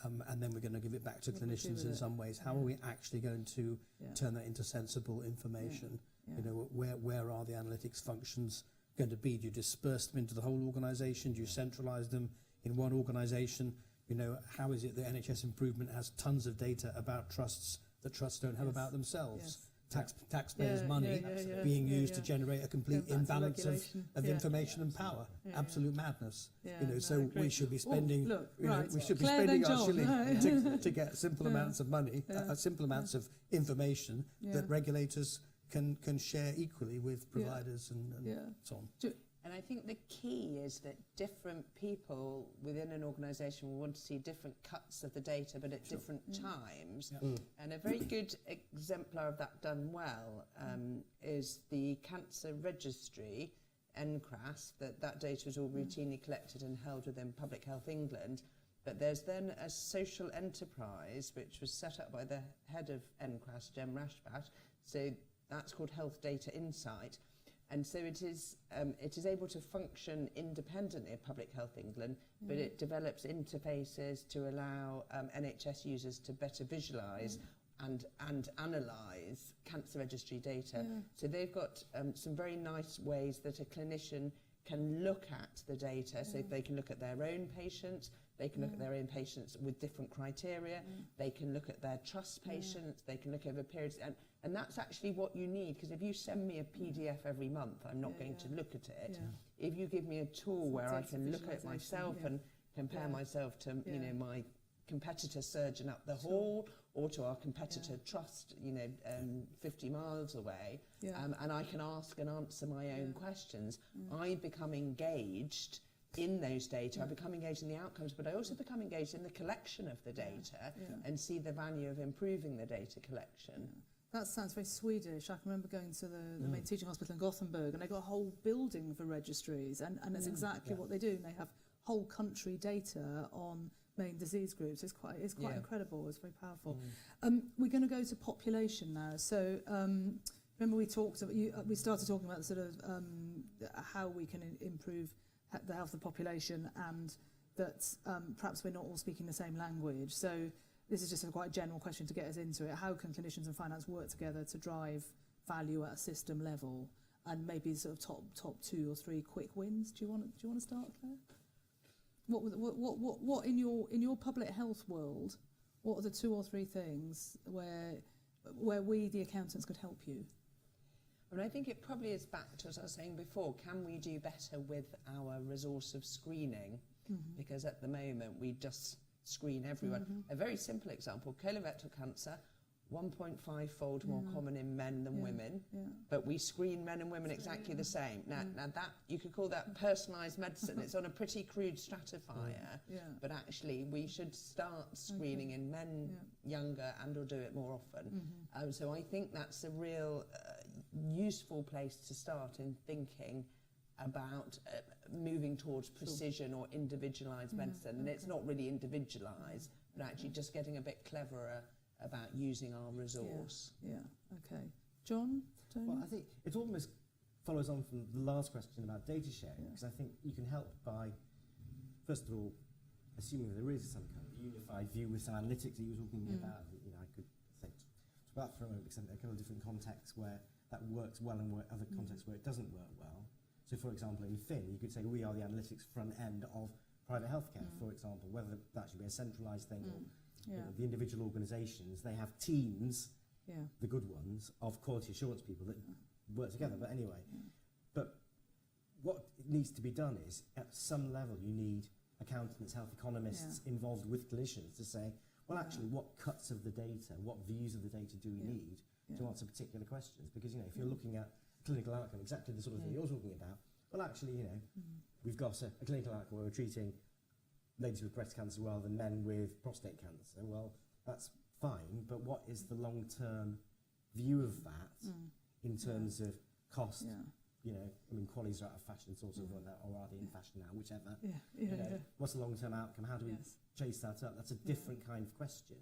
Speaker 4: and then we're going to give it back to clinicians in some ways. How are we actually going to turn that into sensible information? You know, where are the analytics functions going to be? Do you disperse them into the whole organisation? Do you centralise them in one organisation? You know, how is it that NHS Improvement has tons of data about trusts that trusts don't have about themselves? Taxpayers' money being used to generate a complete imbalance of information and power. Absolute madness. You know, so we should be spending, we should be spending our shilling to get simple amounts of money, simple amounts of information that regulators can share equally with providers and so on.
Speaker 2: And I think the key is that different people within an organisation will want to see different cuts of the data, but at different times. And a very good exemplar of that done well is the Cancer Registry, NCRAS, that data is all routinely collected and held within Public Health England. But there's then a social enterprise which was set up by the head of NCRAS, Jem Rashbat. So that's called Health Data Insight. And so it is able to function independently of Public Health England, but it develops interfaces to allow NHS users to better visualise and analyse cancer registry data. So they've got some very nice ways that a clinician can look at the data. So they can look at their own patients, they can look at their own patients with different criteria, they can look at their trust patients, they can look over periods. And that's actually what you need, because if you send me a PDF every month, I'm not going to look at it. If you give me a tool where I can look at myself and compare myself to you know, my competitor surgeon up the hall or to our competitor trust, you know, 50 miles away, and I can ask and answer my own questions, I become engaged in those data. I become engaged in the outcomes, but I also become engaged in the collection of the data and see the value of improving the data collection.
Speaker 1: That sounds very Swedish. I can remember going to the main teaching hospital in Gothenburg, and they got a whole building for registries, and that's exactly what they do. And they have whole country data on main disease groups. It's quite incredible. It's very powerful. We're going to go to population now. So remember we talked about, we started talking about sort of how we can improve the health of the population, and that perhaps we're not all speaking the same language. So this is just a quite general question to get us into it. How can clinicians and finance work together to drive value at a system level, and maybe sort of top 2 or 3 quick wins? Do you want to start, Claire? What in your public health world? What are the 2 or 3 things where we, the accountants, could help you?
Speaker 2: I mean, I think it probably is back to what I was saying before. Can we do better with our resource of screening? Because at the moment we just screen everyone. A very simple example, colorectal cancer, 1.5-fold more common in men than women, but we screen men and women exactly the same. Now that, you could call that personalised medicine. It's on a pretty crude stratifier, but actually we should start screening in men younger and or do it more often. So I think that's a real useful place to start in thinking about moving towards precision or individualised medicine. And it's not really individualised, but actually just getting a bit cleverer about using our resource.
Speaker 1: Okay. John? Tony?
Speaker 3: Well, I think it's almost follows on from the last question about data sharing, because I think you can help by, first of all, assuming there is some kind of unified view with some analytics that you were talking about. You know, I could say talk about for a moment, because a couple of different contexts where that works well and where other contexts where it doesn't work well. So, for example, in Fin, you could say we are the analytics front end of private healthcare, for example, whether that should be a centralised thing or you know, the individual organisations, they have teams, the good ones, of quality assurance people that work together. But anyway, but what needs to be done is, at some level, you need accountants, health economists involved with clinicians to say, well, actually, what cuts of the data, what views of the data do we need to answer particular questions? Because, you know, if you're looking at clinical outcome, exactly the sort of thing you're talking about, well, actually, you know, we've got a clinical outcome where we're treating ladies with breast cancer rather than men with prostate cancer. Well, that's fine, but what is the long-term view of that in terms of cost? You know, I mean, qualities are out of fashion, sort of, or are they in fashion now, whichever. You know, what's the long-term outcome? How do we chase that up? That's a different kind of question.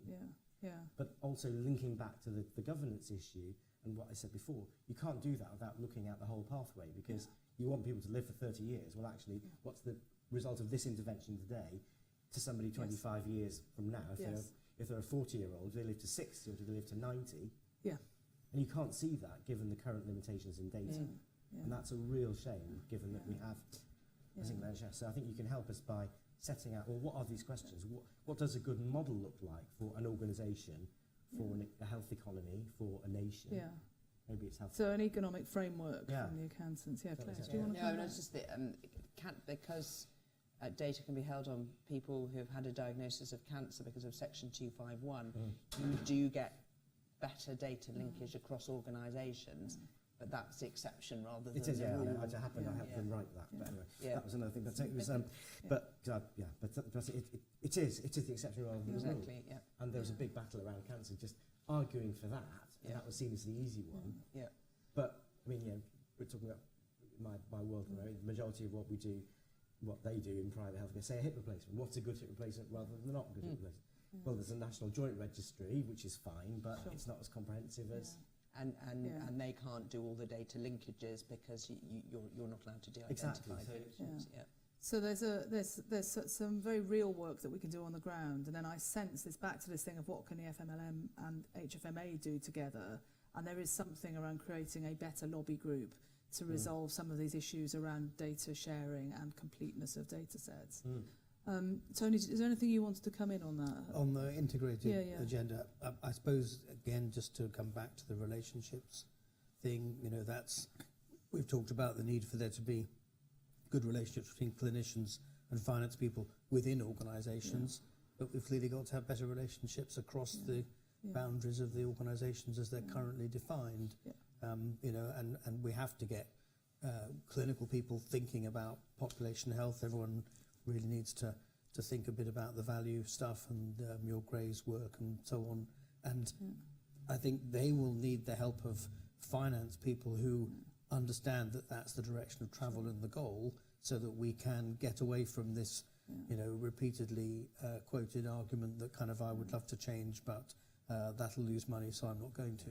Speaker 3: But also linking back to the governance issue and what I said before, you can't do that without looking at the whole pathway, because you want people to live for 30 years. Well, actually, what's the result of this intervention today to somebody 25 years from now? If they're a 40-year-old, do they live to 60 or do they live to 90? And you can't see that given the current limitations in data. And that's a real shame, given that we have a single NHS. So I think you can help us by setting out, well, what are these questions? What does a good model look like for an organisation, for a health economy, for a nation? Maybe it's health.
Speaker 1: So an economic framework from the accountants. Claire, do you want to come back?
Speaker 2: It's just that because data can be held on people who have had a diagnosis of cancer because of Section 251, you do get better data linkage across organisations. But that's the exception rather than the rule.
Speaker 3: I happened to write that. But anyway, that was another thing. But it was, it is the exception rather than the rule. And there was a big battle around cancer, just arguing for that, and that was seen as the easy one. But I mean, you know, we're talking about my world. The majority of what we do, what they do in private healthcare, say a hip replacement. What's a good hip replacement rather than not a good hip replacement? Well, there's a national joint registry, which is fine, but it's not as comprehensive as.
Speaker 2: And they can't do all the data linkages because you're not allowed to do identified patients.
Speaker 1: So there's some very real work that we can do on the ground, and then I sense this back to this thing of what can the FMLM and HFMA do together, and there is something around creating a better lobby group to resolve some of these issues around data sharing and completeness of data sets. Tony, is there anything you wanted to come in on that?
Speaker 4: On the integrated agenda, I suppose, again, just to come back to the relationships thing, you know, we've talked about the need for there to be good relationships between clinicians and finance people within organisations, but we've clearly got to have better relationships across the boundaries of the organisations as they're currently defined. You know, and we have to get clinical people thinking about population health. Everyone really needs to think a bit about the value stuff and Muir Gray's work and so on. And I think they will need the help of finance people who understand that that's the direction of travel and the goal, so that we can get away from this, you know, repeatedly quoted argument that kind of I would love to change, but that'll lose money, so I'm not going to.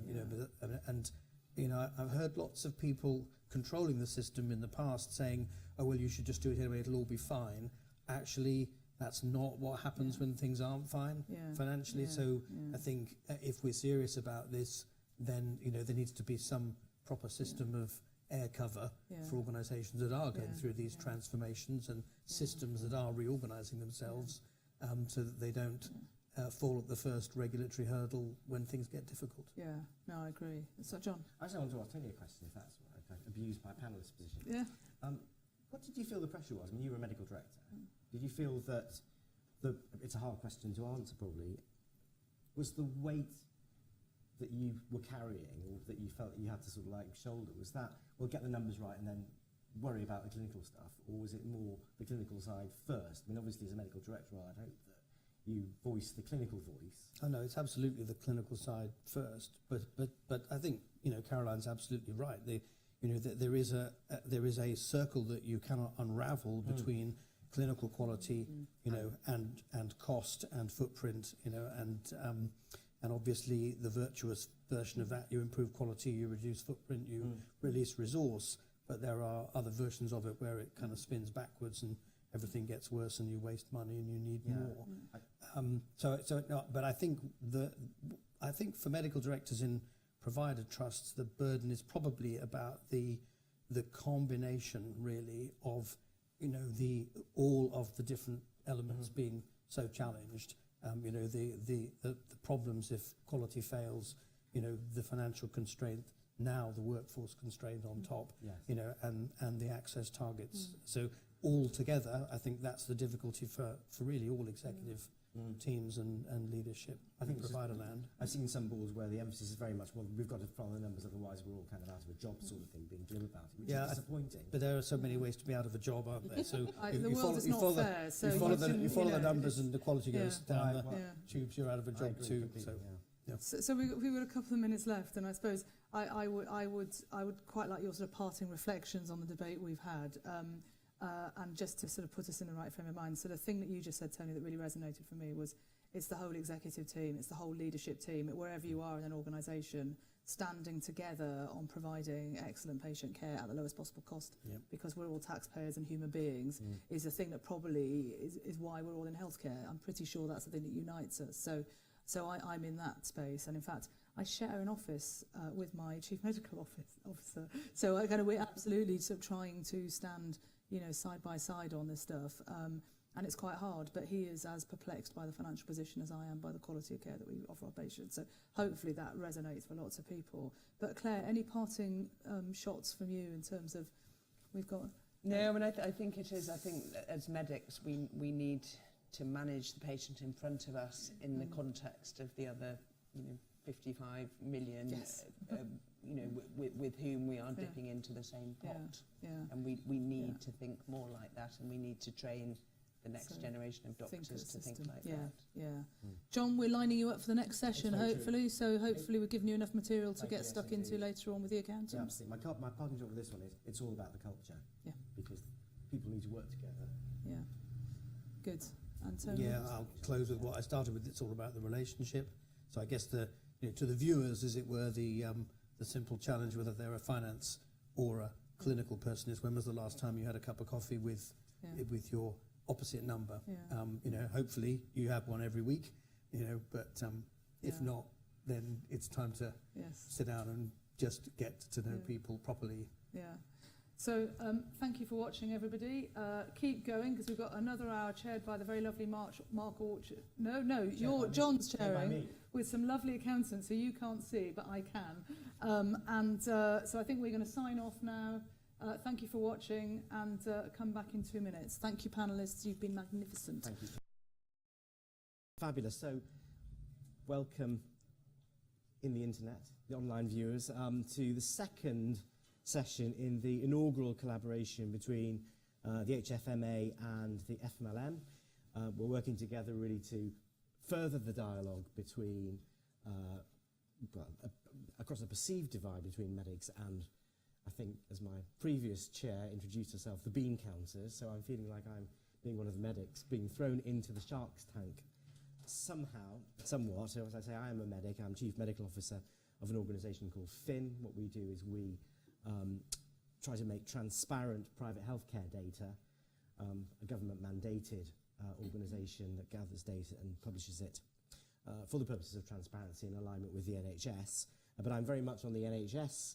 Speaker 4: You know, and you know, I've heard lots of people controlling the system in the past saying, oh, well, you should just do it anyway, it'll all be fine. Actually, that's not what happens when things aren't fine financially. So I think if we're serious about this, then, you know, there needs to be some proper system of air cover for organisations that are going through these transformations and systems that are reorganising themselves so that they don't fall at the first regulatory hurdle when things get difficult.
Speaker 1: No, I agree. So, John?
Speaker 3: I just want to ask Tony a question, if that's right. I've abused my panellist position. What did you feel the pressure was? I mean, you were a medical director. Did you feel that it's a hard question to answer, probably, was the weight that you were carrying, or that you felt that you had to sort of like shoulder, was that, well, get the numbers right and then worry about the clinical stuff, or was it more the clinical side first? I mean, obviously, as a medical director, I'd hope that you voice the clinical voice.
Speaker 4: I know it's absolutely the clinical side first, but I think, you know, Caroline's absolutely right. You know, there is a circle that you cannot unravel between clinical quality, you know, and cost and footprint, you know, And obviously the virtuous version of that, you improve quality, you reduce footprint, you release resource, but there are other versions of it where it kind of spins backwards and everything gets worse and you waste money and you need more. But I think for medical directors in provider trusts, the burden is probably about the combination really of, you know, all of the different elements being so challenged. You know, the problems if quality fails, you know, the financial constraint, now the workforce constraint on top, you know, and the access targets. So all together, I think that's the difficulty for really all executive teams and leadership. I think provider land.
Speaker 3: I've seen some boards where the emphasis is very much, well, we've got to follow the numbers, otherwise we're all kind of out of a job sort of thing, being glib about it, which is disappointing.
Speaker 4: But there are so many ways to be out of a job, aren't there? So
Speaker 1: The world is not fair. So
Speaker 4: you follow the
Speaker 1: know,
Speaker 4: numbers and the quality goes down the
Speaker 1: Yeah.
Speaker 4: tubes, you're out of a job too.
Speaker 1: So we've got a couple of minutes left, and I suppose I would quite like your sort of parting reflections on the debate we've had, and just to sort of put us in the right frame of mind. So the thing that you just said, Tony, that really resonated for me was it's the whole executive team, it's the whole leadership team, wherever you are in an organisation, standing together on providing excellent patient care at the lowest possible cost, because we're all taxpayers and human beings, is the thing that probably is why we're all in healthcare. I'm pretty sure that's the thing that unites us. So I'm in that space, and in fact, I share an office with my chief medical officer. So we're absolutely sort of trying to stand, you know, side by side on this stuff, and it's quite hard. But he is as perplexed by the financial position as I am by the quality of care that we offer our patients. So hopefully that resonates for lots of people. But Claire, any parting shots from you in terms of we've got?
Speaker 2: No, I mean I think it is. I think as medics we need to manage the patient in front of us in the context of the other, you know, 55 million, you know, with whom we are dipping into the same pot. And we need to think more like that, and we need to train the next generation of doctors to think like that.
Speaker 1: John, we're lining you up for the next session, hopefully.
Speaker 3: True.
Speaker 1: So hopefully we're giving you enough material to get stuck into later on with the accountants.
Speaker 3: Yeah, absolutely. My parting shot with this one is it's all about the culture. Because people need to work together.
Speaker 1: Good. Antonio?
Speaker 4: Yeah, I'll close with what I started with. It's all about the relationship. So I guess to the viewers, as it were, the simple challenge, whether they're a finance or a clinical person, is when was the last time you had a cup of coffee with your opposite number? You know, hopefully you have one every week. You know, but if not, then it's time to sit down and just get to know people properly.
Speaker 1: So thank you for watching, everybody. Keep going, because we've got another hour chaired by the very lovely Mark Orchard. John's chairing with some lovely accountants who you can't see, but I can. So I think we're going to sign off now. Thank you for watching, and come back in 2 minutes. Thank you, panellists. You've been magnificent.
Speaker 3: Thank you. Fabulous. So welcome in the internet, the online viewers, to the second session in the inaugural collaboration between the HFMA and the FMLM. We're working together really to further the dialogue between, across a perceived divide between medics and, I think, as my previous chair introduced herself, the bean counters. So I'm feeling like I'm being one of the medics, being thrown into the shark's tank somewhat. So as I say, I am a medic. I'm chief medical officer of an organisation called FIN. What we do is we try to make transparent private healthcare data, a government-mandated organisation that gathers data and publishes it for the purposes of transparency in alignment with the NHS. But I'm very much on the NHS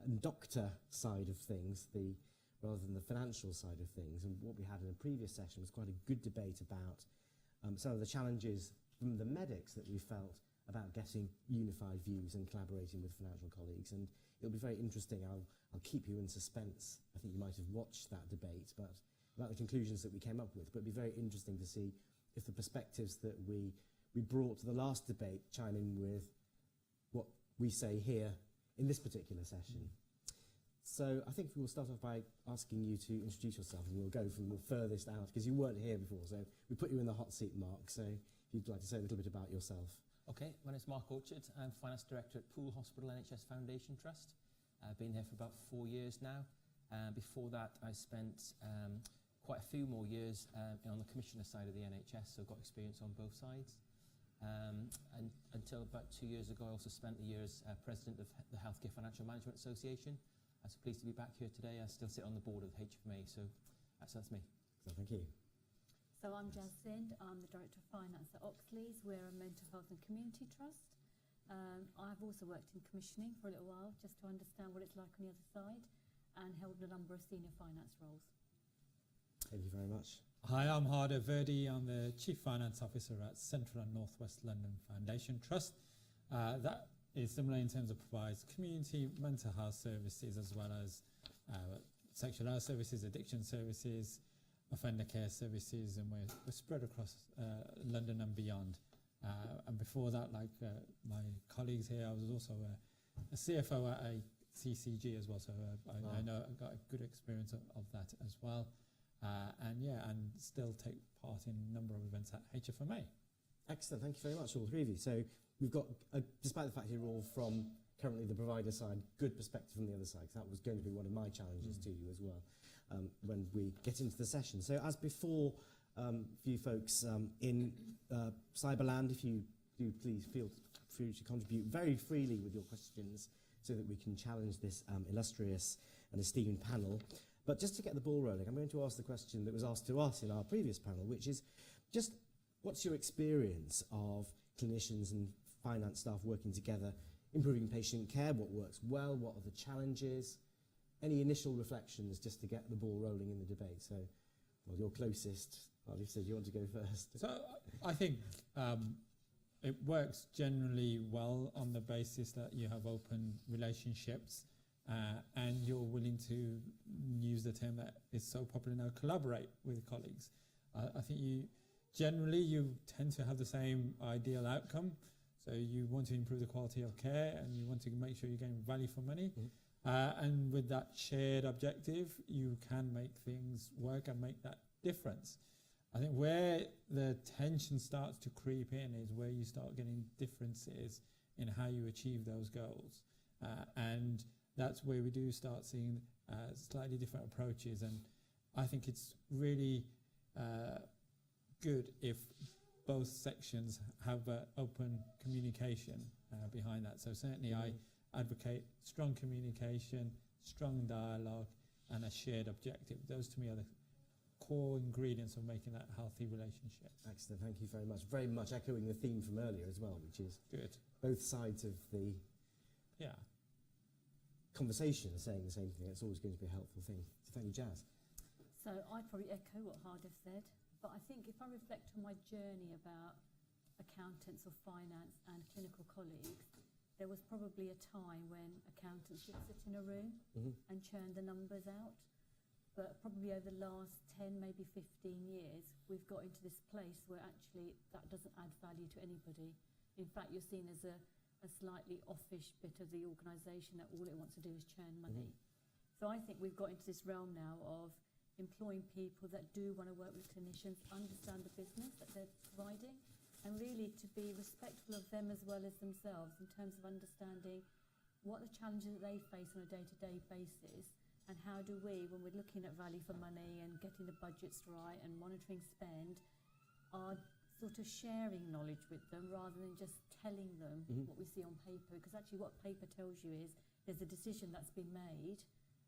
Speaker 3: and doctor side of things, rather than the financial side of things. And what we had in a previous session was quite a good debate about some of the challenges from the medics that we felt about getting unified views and collaborating with financial colleagues. And it'll be very interesting. I'll keep you in suspense. I think you might have watched that debate, but about the conclusions that we came up with. But it'll be very interesting to see if the perspectives that we brought to the last debate chime in with what we say here in this particular session. So I think we'll start off by asking you to introduce yourself, and we'll go from the furthest out, because you weren't here before. So we put you in the hot seat, Mark. So if you'd like to say a little bit about yourself.
Speaker 5: Okay, my name's Mark Orchard. I'm Finance Director at Poole Hospital NHS Foundation Trust. I've been here for about 4 years now. Before that, I spent quite a few more years on the commissioner side of the NHS, so got experience on both sides. And until So about 2 years ago, I also spent a year as president of the Healthcare Financial Management Association. I'm so pleased to be back here today. I still sit on the board of HFMA, so that's me.
Speaker 3: So thank you.
Speaker 6: So I'm Jazz Sind, I'm the Director of Finance at Oxley's. We're a mental health and community trust. I've also worked in commissioning for a little while just to understand what it's like on the other side, and held a number of senior finance roles.
Speaker 3: Thank you very much.
Speaker 7: Hi, I'm Harder Verdi. I'm the Chief Finance Officer at Central and North West London Foundation Trust. That is similar in terms of provides community mental health services as well as sexual health services, addiction services, offender care services, and we're spread across London and beyond. And before that, like my colleagues here, I was also a CFO at a CCG as well, so I know I got a good experience of that as well. And still take part in a number of events at HFMA.
Speaker 3: Excellent, thank you very much, all three of you. So we've got, despite the fact you're all from currently the provider side, good perspective from the other side, 'cause that was going to be one of my challenges to you as well when we get into the session. So as before, for you folks in Cyberland, if you do please feel free to contribute very freely with your questions so that we can challenge this illustrious and esteemed panel. But just to get the ball rolling, I'm going to ask the question that was asked to us in our previous panel, which is just what's your experience of clinicians and finance staff working together, improving patient care, what works well, what are the challenges, any initial reflections just to get the ball rolling in the debate. So, well, you're closest. Hardy said you want to go first.
Speaker 7: So I think it works generally well on the basis that you have open relationships and you're willing to use the term that is so popular now, collaborate with colleagues. I think you tend to have the same ideal outcome. So you want to improve the quality of care and you want to make sure you're getting value for money. And with that shared objective, you can make things work and make that difference. I think where the tension starts to creep in is where you start getting differences in how you achieve those goals. And that's where we do start seeing slightly different approaches. And I think it's really good if both sections have open communication behind that. So certainly I advocate strong communication, strong dialogue, and a shared objective. Those to me are the core ingredients of making that healthy relationship.
Speaker 3: Excellent, thank you very much. Very much echoing the theme from earlier as well, which is
Speaker 7: good.
Speaker 3: Both sides of the conversation are saying the same thing. It's always going to be a helpful thing. So thank you, Jazz.
Speaker 6: So I'd probably echo what Harder said, but I think if I reflect on my journey about accountants or finance and clinical colleagues, there was probably a time when accountants would sit in a room and churn the numbers out. But probably over the last 10, maybe 15 years, we've got into this place where actually that doesn't add value to anybody. In fact, you're seen as a slightly offish bit of the organisation that all it wants to do is churn money. So I think we've got into this realm now of employing people that do want to work with clinicians, understand the business that they're providing, and really to be respectful of them as well as themselves in terms of understanding what the challenges that they face on a day-to-day basis, and how do we, when we're looking at value for money and getting the budgets right and monitoring spend, are sort of sharing knowledge with them rather than just telling them what we see on paper. Because actually what paper tells you is there's a decision that's been made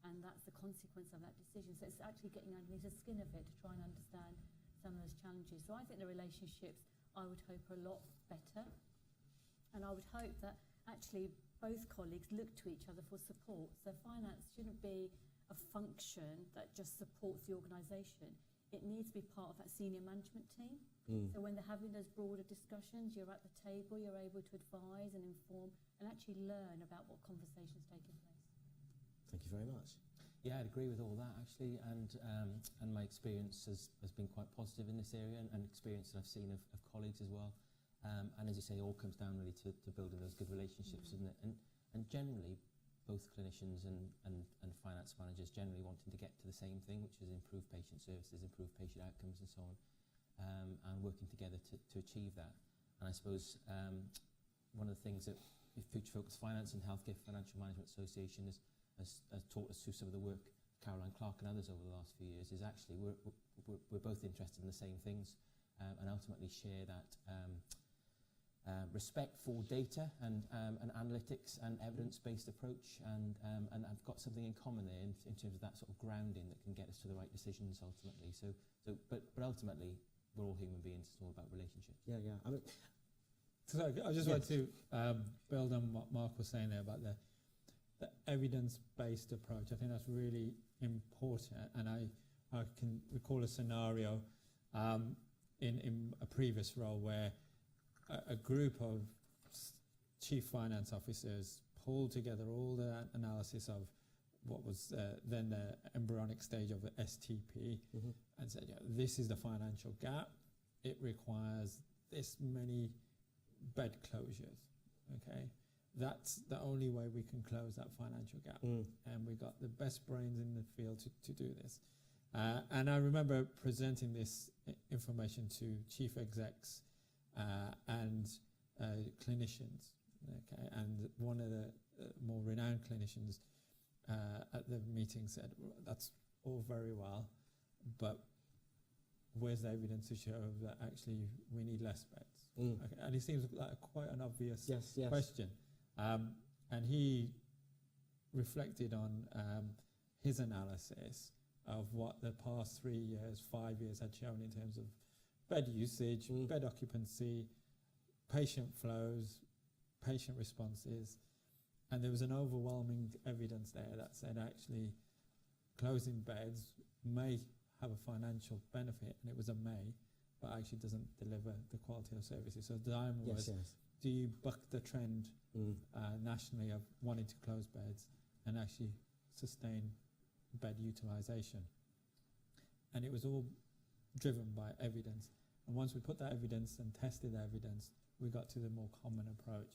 Speaker 6: and that's the consequence of that decision. So it's actually getting underneath the skin of it to try and understand some of those challenges. So I think the relationships, I would hope, are a lot better. And I would hope that actually both colleagues look to each other for support. So finance shouldn't be a function that just supports the organisation. It needs to be part of that senior management team. So when they're having those broader discussions, you're at the table, you're able to advise and inform and actually learn about what conversations taking place.
Speaker 3: Thank you very much.
Speaker 5: Yeah, I'd agree with all that actually, and my experience has been quite positive in this area, and experience that I've seen of colleagues as well. And as you say, it all comes down really to building those good relationships, isn't it? And generally, both clinicians and finance managers generally wanting to get to the same thing, which is improve patient services, improve patient outcomes and so on, and working together to achieve that. And I suppose one of the things that Future Focus Finance and Healthcare Financial Management Association has taught us through some of the work Caroline Clark and others over the last few years is actually we're both interested in the same things and ultimately share that respect for data and analytics and evidence-based approach, and I've got something in common there in terms of that sort of grounding that can get us to the right decisions ultimately. But ultimately, we're all human beings. It's all about relationships.
Speaker 3: Yeah, yeah. I mean,
Speaker 7: So I just want to build on what Mark was saying there about the evidence-based approach. I think that's really important, and I can recall a scenario in a previous role where a group of chief finance officers pulled together all the analysis of what was then the embryonic stage of the STP and said, yeah, this is the financial gap. It requires this many bed closures, okay? That's the only way we can close that financial gap. And we got the best brains in the field to do this. And I remember presenting this information to chief execs and clinicians, okay? And one of the more renowned clinicians at the meeting said, that's all very well, but where's the evidence to show that actually we need less beds? Okay, and it seems like quite an obvious question. And he reflected on his analysis of what the past 3 years, 5 years had shown in terms of bed usage, bed occupancy, patient flows, patient responses. And there was an overwhelming evidence there that said actually closing beds may have a financial benefit, and it was a may, but actually doesn't deliver the quality of services. So the dilemma was, do you buck the trend nationally of wanting to close beds and actually sustain bed utilisation? And it was all driven by evidence. And once we put that evidence and tested the evidence, we got to the more common approach,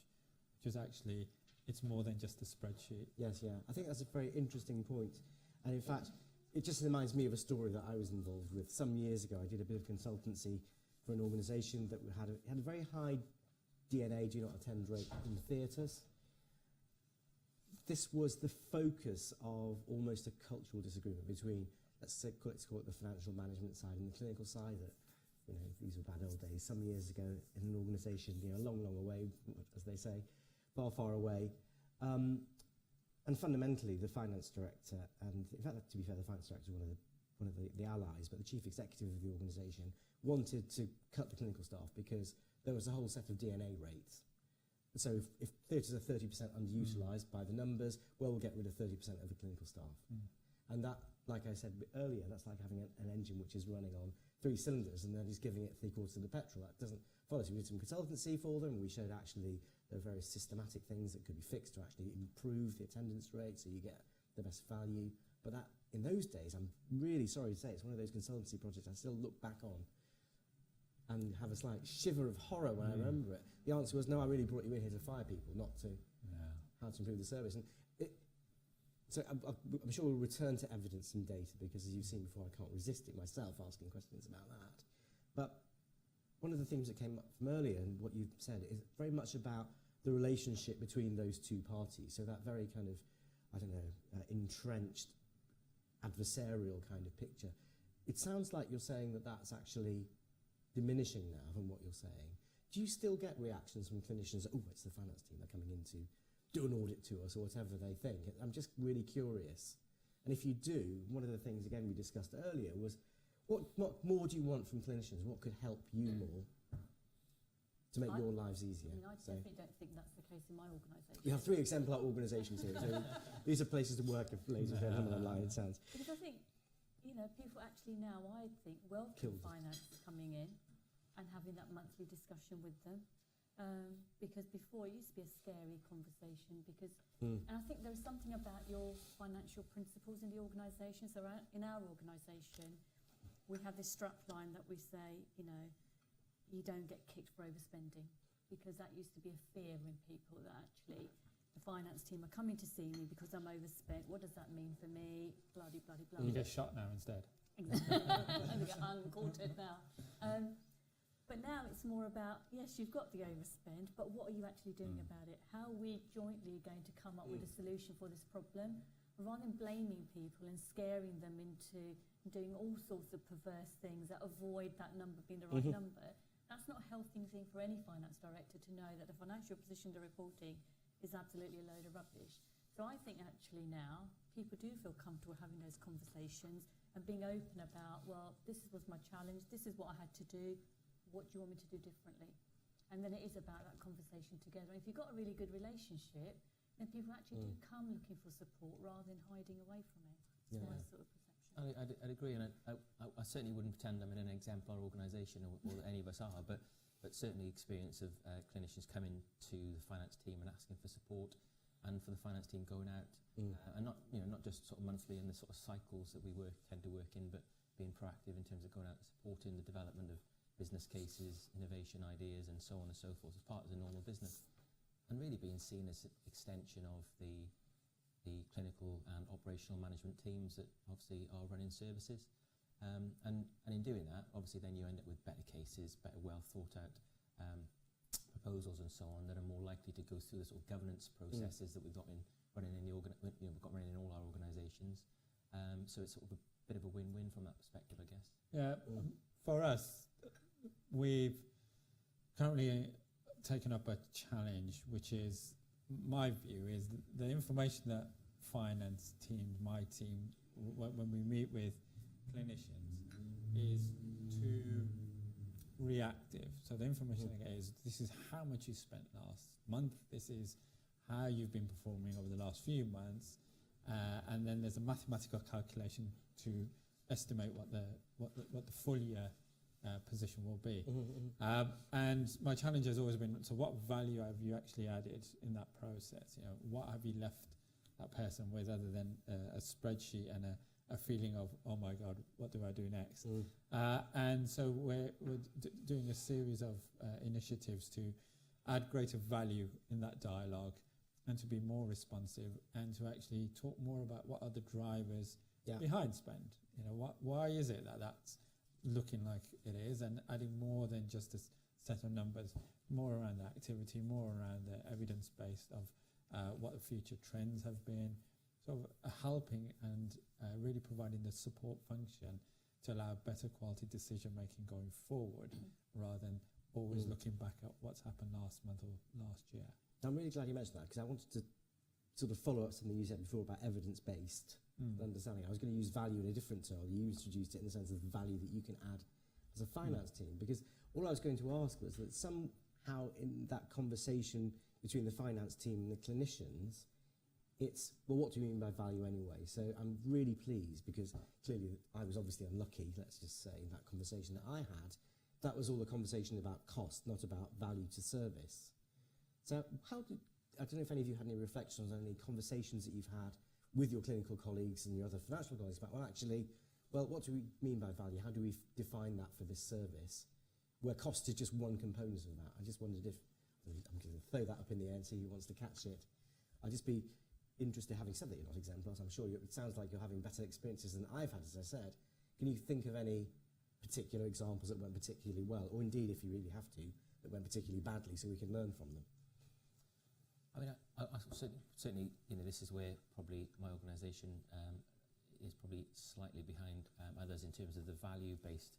Speaker 7: which is actually, it's more than just a spreadsheet.
Speaker 3: Yes, yeah. I think that's a very interesting point. And in fact, it just reminds me of a story that I was involved with. Some years ago, I did a bit of consultancy for an organisation that had a very high DNA, do not attend rate in theatres. This was the focus of almost a cultural disagreement between, let's call it the financial management side and the clinical side. That, you know, these were bad old days. Some years ago, in an organisation, you know, a long, long away, as they say, far, far away. And fundamentally, the finance director, and in fact, to be fair, the finance director was one of the allies, but the chief executive of the organisation wanted to cut the clinical staff because there was a whole set of DNA rates. So if theatres are 30% underutilised by the numbers, well, we'll get rid of 30% of the clinical staff. And that, like I said earlier, that's like having an engine which is running on 3 cylinders and then just giving it 3/4 of the petrol. That doesn't follow. So we did some consultancy for them. We showed actually there are various systematic things that could be fixed to actually improve the attendance rate so you get the best value. But that, in those days, I'm really sorry to say, it's one of those consultancy projects I still look back on and have a slight shiver of horror when I remember it. The answer was, no, I really brought you in here to fire people, not to how to improve the service. And so I'm sure we'll return to evidence and data because, as you've seen before, I can't resist it myself asking questions about that. But one of the things that came up from earlier and what you've said is very much about the relationship between those two parties. So that very kind of, I don't know, entrenched adversarial kind of picture. It sounds like you're saying that that's actually diminishing now from what you're saying. Do you still get reactions from clinicians, oh, it's the finance team, they're coming in to do an audit to us or whatever they think? I'm just really curious. And if you do, one of the things, again, we discussed earlier was, what more do you want from clinicians? What could help you more to make your lives easier?
Speaker 6: I mean, I definitely don't think that's the case in my organisation.
Speaker 3: We have 3 exemplar organisations here. So these are places to work, if ladies and gentlemen online, it sounds.
Speaker 6: Because I think, you know, people actually now, I think, welcome finance coming in and having that monthly discussion with them. Because before it used to be a scary conversation because, and I think there's something about your financial principles in the organisation. So in our organisation, we have this strap line that we say, you know, you don't get kicked for overspending, because that used to be a fear in people that actually the finance team are coming to see me because I'm overspent. What does that mean for me? Bloody, bloody, bloody.
Speaker 7: You get shot now instead.
Speaker 6: Exactly. We get unquartered now. But now it's more about, yes, you've got the overspend, but what are you actually doing about it? How are we jointly going to come up with a solution for this problem? Rather than blaming people and scaring them into doing all sorts of perverse things that avoid that number being the right number, That's not a healthy thing for any finance director to know that the financial position they're reporting is absolutely a load of rubbish. So I think actually now people do feel comfortable having those conversations and being open about, well, this was my challenge, this is what I had to do, what do you want me to do differently? And then it is about that conversation together. And if you've got a really good relationship, then people actually do come looking for support rather than hiding away from it. It's my sort of perception.
Speaker 5: I'd agree, and I certainly wouldn't pretend I'm in an exemplar organisation, or that any of us are, but certainly experience of clinicians coming to the finance team and asking for support, and for the finance team going out, and not just sort of monthly in the sort of cycles that we tend to work in, but being proactive in terms of going out and supporting the development of business cases, innovation ideas, and so on and so forth as part of the normal business, and really being seen as an extension of the clinical and operational management teams that obviously are running services. And in doing that, obviously then you end up with better cases, better well thought out proposals and so on that are more likely to go through the sort of governance processes that we've got running in all our organisations. So it's sort of a bit of a win-win from that perspective, I guess.
Speaker 7: Yeah, for us, we've currently taken up a challenge, which is, my view is the information that finance team, my team, when we meet with clinicians, is too reactive. So the information I get is, this is how much you spent last month, this is how you've been performing over the last few months, and then there's a mathematical calculation to estimate what the full year position will be. And my challenge has always been, so what value have you actually added in that process? You know, what have you left that person with other than a spreadsheet and a feeling of, oh my God, what do I do next? And so we're doing a series of initiatives to add greater value in that dialogue, and to be more responsive, and to actually talk more about what are the drivers behind spend. You know, why is it that that's looking like it is, and adding more than just a set of numbers, more around the activity, more around the evidence-based of what the future trends have been, sort of helping and really providing the support function to allow better quality decision making going forward, rather than always looking back at what's happened last month or last year.
Speaker 3: I'm really glad you mentioned that, because I wanted to sort of follow up something you said before about evidence-based understanding. I was going to use value in a different term. You introduced it in the sense of the value that you can add as a finance team, because all I was going to ask was that somehow in that conversation between the finance team and the clinicians, it's, well, what do you mean by value anyway? So I'm really pleased, because clearly I was obviously unlucky, let's just say, in that conversation that I had. That was all a conversation about cost, not about value to service. So I don't know if any of you had any reflections on any conversations that you've had with your clinical colleagues and your other financial colleagues about, well, actually, what do we mean by value? How do we define that for this service, where cost is just one component of that? I just wondered if, I'm going to throw that up in the air and see who wants to catch it. I'd just be interested, having said that you're not exemplars, I'm sure it sounds like you're having better experiences than I've had, as I said. Can you think of any particular examples that went particularly well, or indeed, if you really have to, that went particularly badly, so we can learn from them?
Speaker 5: I mean, I certainly, you know, this is where probably my organisation is probably slightly behind others in terms of the value-based,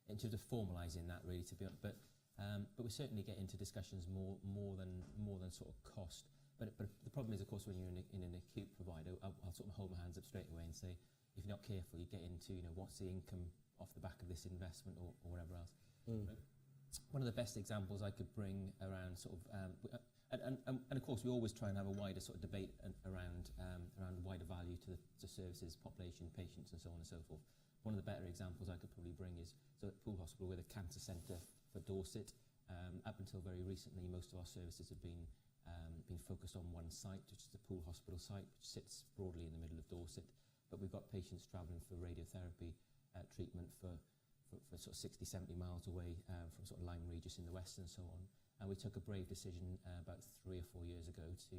Speaker 5: in terms of formalising that, really, to be honest. But we certainly get into discussions more than sort of cost. But the problem is, of course, when you're in an acute provider, I'll sort of hold my hands up straight away and say, if you're not careful, you get into, you know, what's the income off the back of this investment or whatever else. One of the best examples I could bring around sort of, and of course we always try and have a wider sort of debate around wider value to services, population, patients, and so on and so forth. One of the better examples I could probably bring is, so at Poole Hospital, we're the cancer centre for Dorset. Up until very recently, most of our services have been focused on one site, which is the Poole Hospital site, which sits broadly in the middle of Dorset. But we've got patients travelling for radiotherapy treatment for sort of 60, 70 miles away from sort of Lyme Regis in the west and so on. And we took a brave decision about 3 or 4 years ago to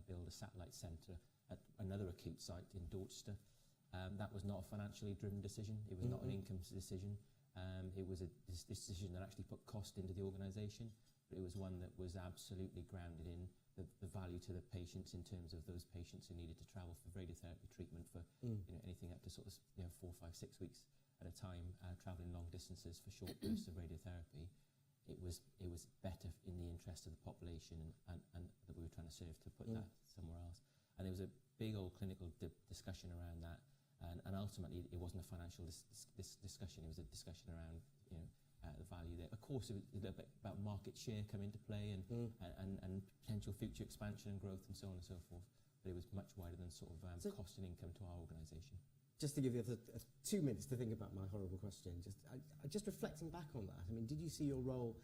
Speaker 5: build a satellite centre at another acute site in Dorchester. That was not a financially driven decision. It was not an income decision. It was a decision that actually put cost into the organisation, but it was one that was absolutely grounded in the value to the patients, in terms of those patients who needed to travel for radiotherapy treatment for you know, anything up to sort of 4, 5, 6 weeks at a time, travelling long distances for short bursts of radiotherapy. it was better in the interest of the population and that we were trying to serve to put that somewhere else. And there was a big old clinical discussion around that, and ultimately it wasn't a financial discussion. It was a discussion around the value there. Of course, it was a little bit about market share come into play and potential future expansion and growth and so on and so forth. But it was much wider than sort of cost and income to our organisation.
Speaker 3: Just to give you 2 minutes to think about my horrible question, just reflecting back on that, I mean, did you see your role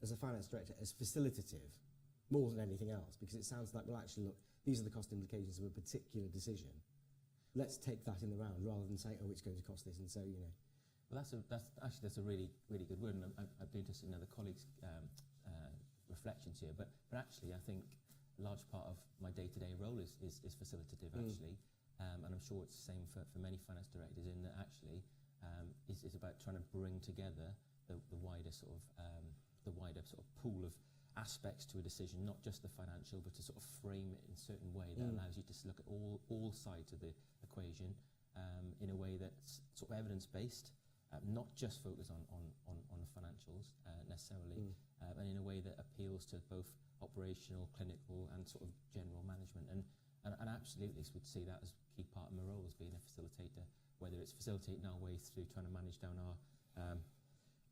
Speaker 3: as a finance director as facilitative more than anything else? Because it sounds like, well, actually, look, these are the cost implications of a particular decision. Let's take that in the round rather than say, oh, it's going to cost this, and so,
Speaker 5: Well, that's a really good word, and I'd be interested in other colleagues' reflections here. But actually, I think a large part of my day-to-day role is facilitative, actually. And I'm sure it's the same for many finance directors, in that actually is about trying to bring together the wider sort of pool of aspects to a decision, not just the financial, but to sort of frame it in a certain way that allows you to look at all sides of the equation in a way that's sort of evidence-based, not just focus on the financials necessarily, and in a way that appeals to both operational, clinical, and sort of general management. And absolutely would see that as a key part of my role as being a facilitator, whether it's facilitating our way through trying to manage down our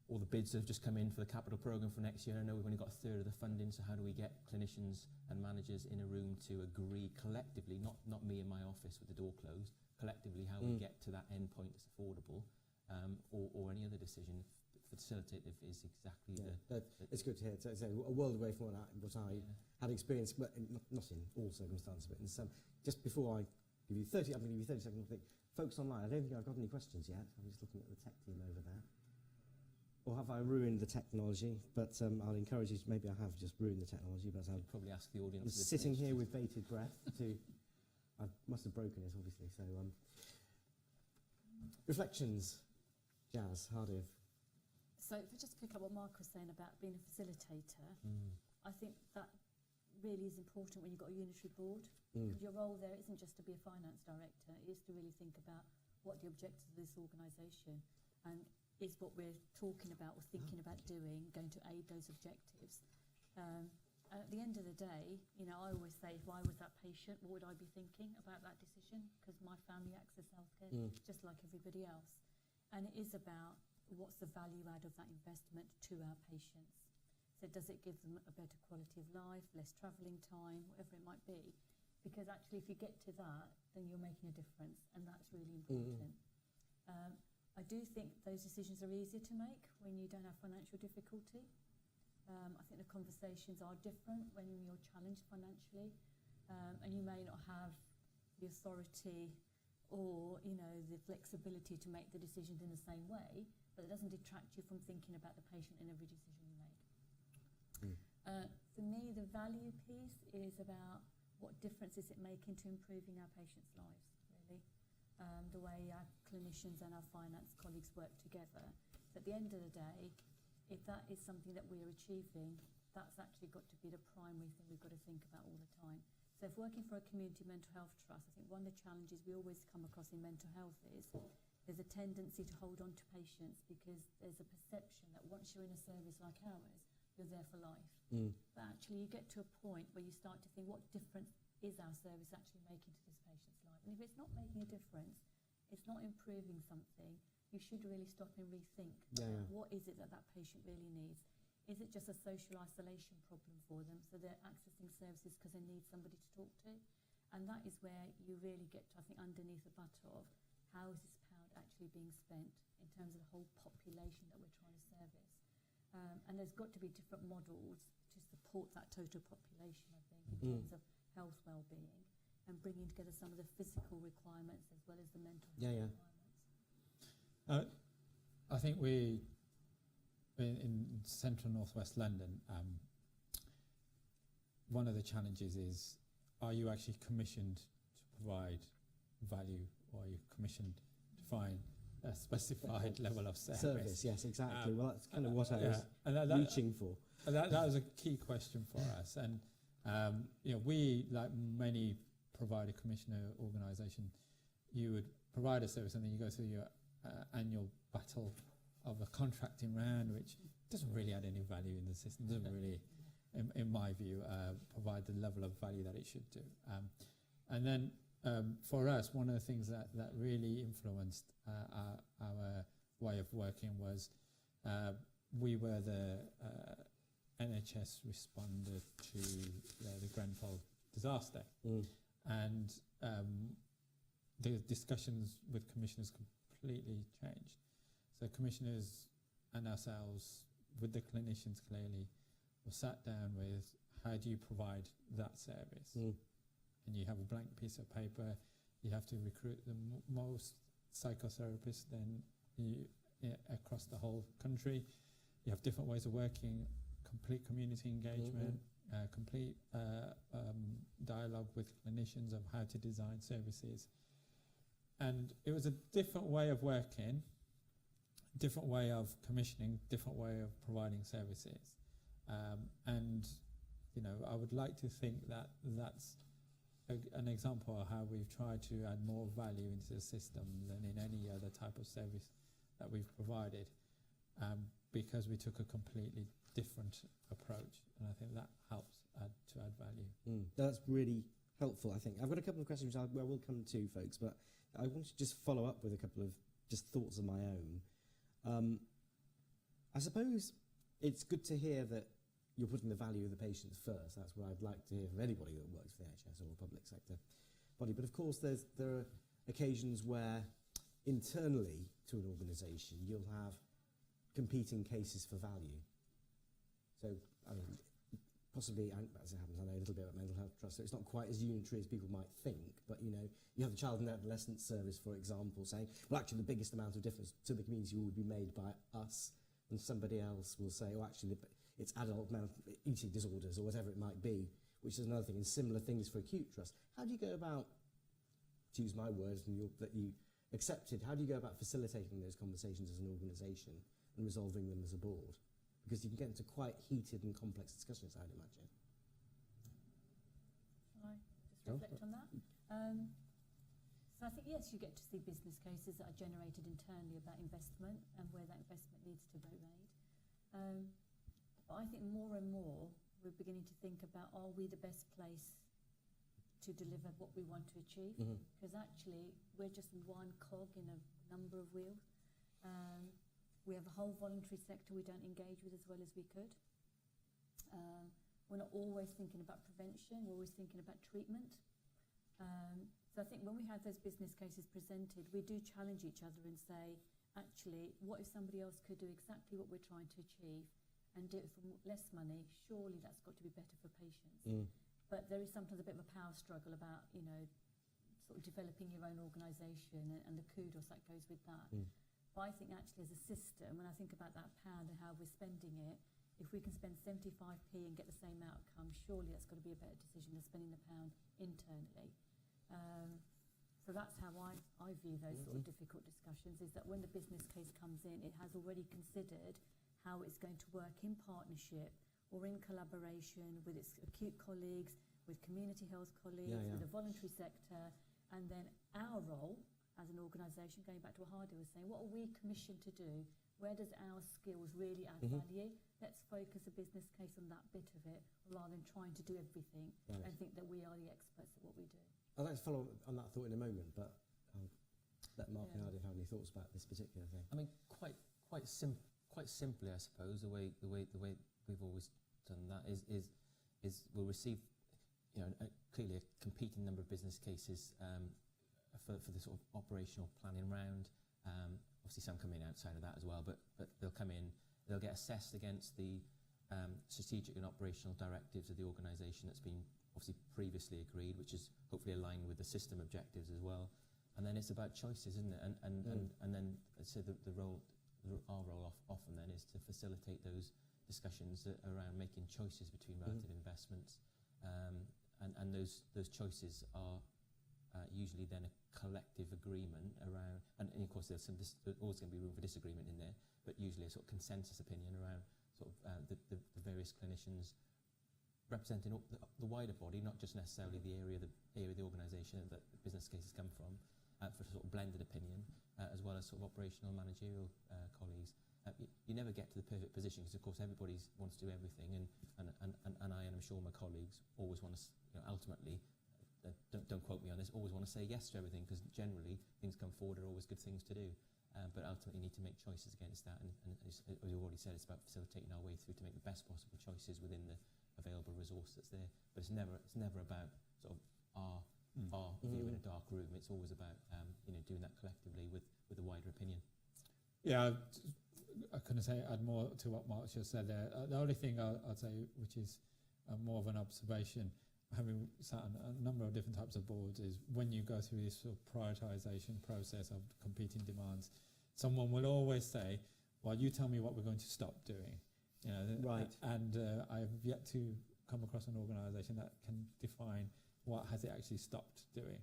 Speaker 5: all the bids that have just come in for the capital programme for next year. I know we've only got a third of the funding, so how do we get clinicians and managers in a room to agree collectively, not me in my office with the door closed, collectively how we get to that end point that's affordable, or any other decision. Facilitative is exactly
Speaker 3: it's good to hear. So a world away from what I had experienced, but not in all circumstances, but in some. Just before I give you 30, I'm going to give you 30 seconds to think. Folks online, I don't think I've got any questions yet. I'm just looking at the tech team over there. Or have I ruined the technology? But I'll encourage you. Maybe I have just ruined the technology, but I'll
Speaker 5: probably ask the audience.
Speaker 3: I'm sitting here with bated breath. I must have broken it, obviously. So reflections, Jazz, Hardiv.
Speaker 6: So if I just pick up what Mark was saying about being a facilitator, I think that really is important when you've got a unitary board, because your role there isn't just to be a finance director, it is to really think about what the objectives of this organisation and is what we're talking about or thinking about doing going to aid those objectives. And at the end of the day, I always say, if I was that patient, what would I be thinking about that decision? Because my family access healthcare just like everybody else. And it is about what's the value add of that investment to our patients. So does it give them a better quality of life, less travelling time, whatever it might be? Because actually if you get to that, then you're making a difference, and that's really important. I do think those decisions are easier to make when you don't have financial difficulty. I think the conversations are different when you're challenged financially, and you may not have the authority or the flexibility to make the decisions in the same way, but it doesn't detract you from thinking about the patient in every decision you make. For me, the value piece is about what difference is it making to improving our patients' lives, really. The way our clinicians and our finance colleagues work together. So at the end of the day, if that is something that we're achieving, that's actually got to be the primary thing we've got to think about all the time. So if working for a community mental health trust, I think one of the challenges we always come across in mental health is there's a tendency to hold on to patients because there's a perception that once you're in a service like ours, you're there for life. But actually you get to a point where you start to think, what difference is our service actually making to this patient's life? And if it's not making a difference, it's not improving something, you should really stop and rethink what is it that patient really needs. Is it just a social isolation problem for them, so they're accessing services because they need somebody to talk to? And that is where you really get to, I think, underneath the butter of how is this pound actually being spent in terms of the whole population that we're trying to service. And there's got to be different models to support that total population, I think, in terms of health well-being and bringing together some of the physical requirements as well as the mental health requirements.
Speaker 7: I think we, in central northwest London, one of the challenges is, are you actually commissioned to provide value, or are you commissioned to find a specified level of service?
Speaker 3: Yes, exactly. Well, that's kind of what I was reaching for.
Speaker 7: That was a key question for us. And we, like many provider commissioner organisation, you would provide a service and then you go through your annual battle of a contracting round, which doesn't really add any value in the system. Doesn't really, in my view, provide the level of value that it should do. And then for us, one of the things that really influenced our way of working was we were the NHS responded to the Grenfell disaster. And the discussions with commissioners completely changed. So commissioners and ourselves, with the clinicians clearly, were sat down with how do you provide that service? And you have a blank piece of paper, you have to recruit the most psychotherapists across the whole country. You have different ways of working, complete community engagement, complete dialogue with clinicians of how to design services. And it was a different way of working, different way of commissioning, different way of providing services. And, you know, I would like to think that that's an example of how we've tried to add more value into the system than in any other type of service that we've provided, because we took a completely different approach, and I think that helps to add value.
Speaker 3: That's really helpful, I think. I've got a couple of questions I will come to, folks, but I want to just follow up with a couple of just thoughts of my own. I suppose it's good to hear that you're putting the value of the patients first. That's what I'd like to hear from anybody that works for the NHS or a public sector body. But of course, there are occasions where internally to an organisation you'll have competing cases for value. So, I mean, possibly, as it happens, I know a little bit about mental health trust, so it's not quite as unitary as people might think, but, you know, you have the child and adolescent service, for example, saying, well, actually, the biggest amount of difference to the community would be made by us, and somebody else will say, oh, actually, it's adult eating disorders, or whatever it might be, which is another thing, and similar things for acute trust. How do you go about, to use my words that you accepted, how do you go about facilitating those conversations as an organisation and resolving them as a board? Because you can get into quite heated and complex discussions, I'd imagine.
Speaker 6: Shall I just reflect on that? So I think, yes, you get to see business cases that are generated internally about investment and where that investment needs to be made. But I think more and more we're beginning to think about, are we the best place to deliver what we want to achieve? Because actually we're just one cog in a number of wheels. We have a whole voluntary sector we don't engage with as well as we could. We're not always thinking about prevention, we're always thinking about treatment. So I think when we have those business cases presented, we do challenge each other and say, actually, what if somebody else could do exactly what we're trying to achieve and do it for less money? Surely that's got to be better for patients. But there is sometimes a bit of a power struggle about, you know, sort of developing your own organisation and the kudos that goes with that. But I think actually as a system, when I think about that pound and how we're spending it, if we can spend 75p and get the same outcome, surely that's got to be a better decision than spending the pound internally. So that's how I view those sort of difficult discussions, is that when the business case comes in, it has already considered how it's going to work in partnership or in collaboration with its acute colleagues, with community health colleagues, with the voluntary sector, and then our role as an organisation, going back to what Hardy was saying, what are we commissioned to do? Where does our skills really add value? Let's focus a business case on that bit of it, rather than trying to do everything and think that we are the experts at what we do.
Speaker 3: I'd like to follow on that thought in a moment, but I'll let Mark and Hardy have any thoughts about this particular thing.
Speaker 5: I mean, quite simply, I suppose, the way we've always done that is we'll receive, you know, clearly a competing number of business cases for the sort of operational planning round. Obviously some come in outside of that as well, but they'll come in, they'll get assessed against the strategic and operational directives of the organisation that's been obviously previously agreed, which is hopefully aligned with the system objectives as well. And then it's about choices, isn't it? And then so our role often then is to facilitate those discussions around making choices between relative investments, and those choices are usually then a collective agreement around, and of course there's always going to be room for disagreement in there, but usually a sort of consensus opinion around sort of the various clinicians representing the wider body, not just necessarily the area of the organisation that the business cases come from, for sort of blended opinion, as well as sort of operational managerial colleagues. You never get to the perfect position because, of course, everybody wants to do everything, and I, and I'm sure my colleagues always want to, ultimately, don't quote me on this, always want to say yes to everything, because generally things come forward are always good things to do. But ultimately you need to make choices against that, and as we've already said, it's about facilitating our way through to make the best possible choices within the available resource that's there. But it's never about sort of our view in a dark room. It's always about doing that collectively with a wider opinion.
Speaker 7: Yeah, I couldn't say add more to what Mark just said there. The only thing I'd say, which is more of an observation, having sat on a number of different types of boards, is when you go through this sort of prioritisation process of competing demands, someone will always say, well, you tell me what we're going to stop doing.
Speaker 3: Right.
Speaker 7: And I've yet to come across an organisation that can define what has it actually stopped doing,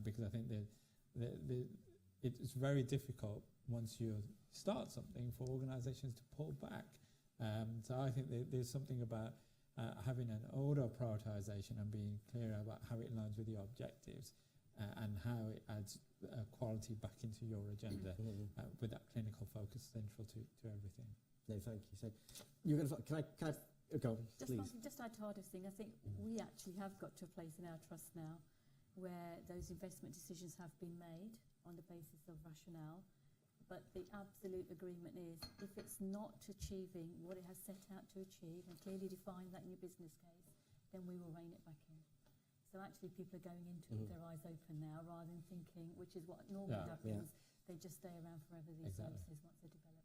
Speaker 7: because I think it's very difficult once you start something for organisations to pull back. So I think there's something about having an order of prioritisation and being clear about how it aligns with your objectives, and how it adds quality back into your agenda, with that clinical focus central to everything.
Speaker 3: No, thank you. So, you're going to. Can I go on, please?
Speaker 6: Just add to Hardest thing. I think we actually have got to a place in our trust now where those investment decisions have been made on the basis of rationale. But the absolute agreement is, if it's not achieving what it has set out to achieve and clearly define that in your business case, then we will rein it back in. So actually people are going into it with their eyes open now, rather than thinking, which is what normally happens, they just stay around forever, these services, once they're developed.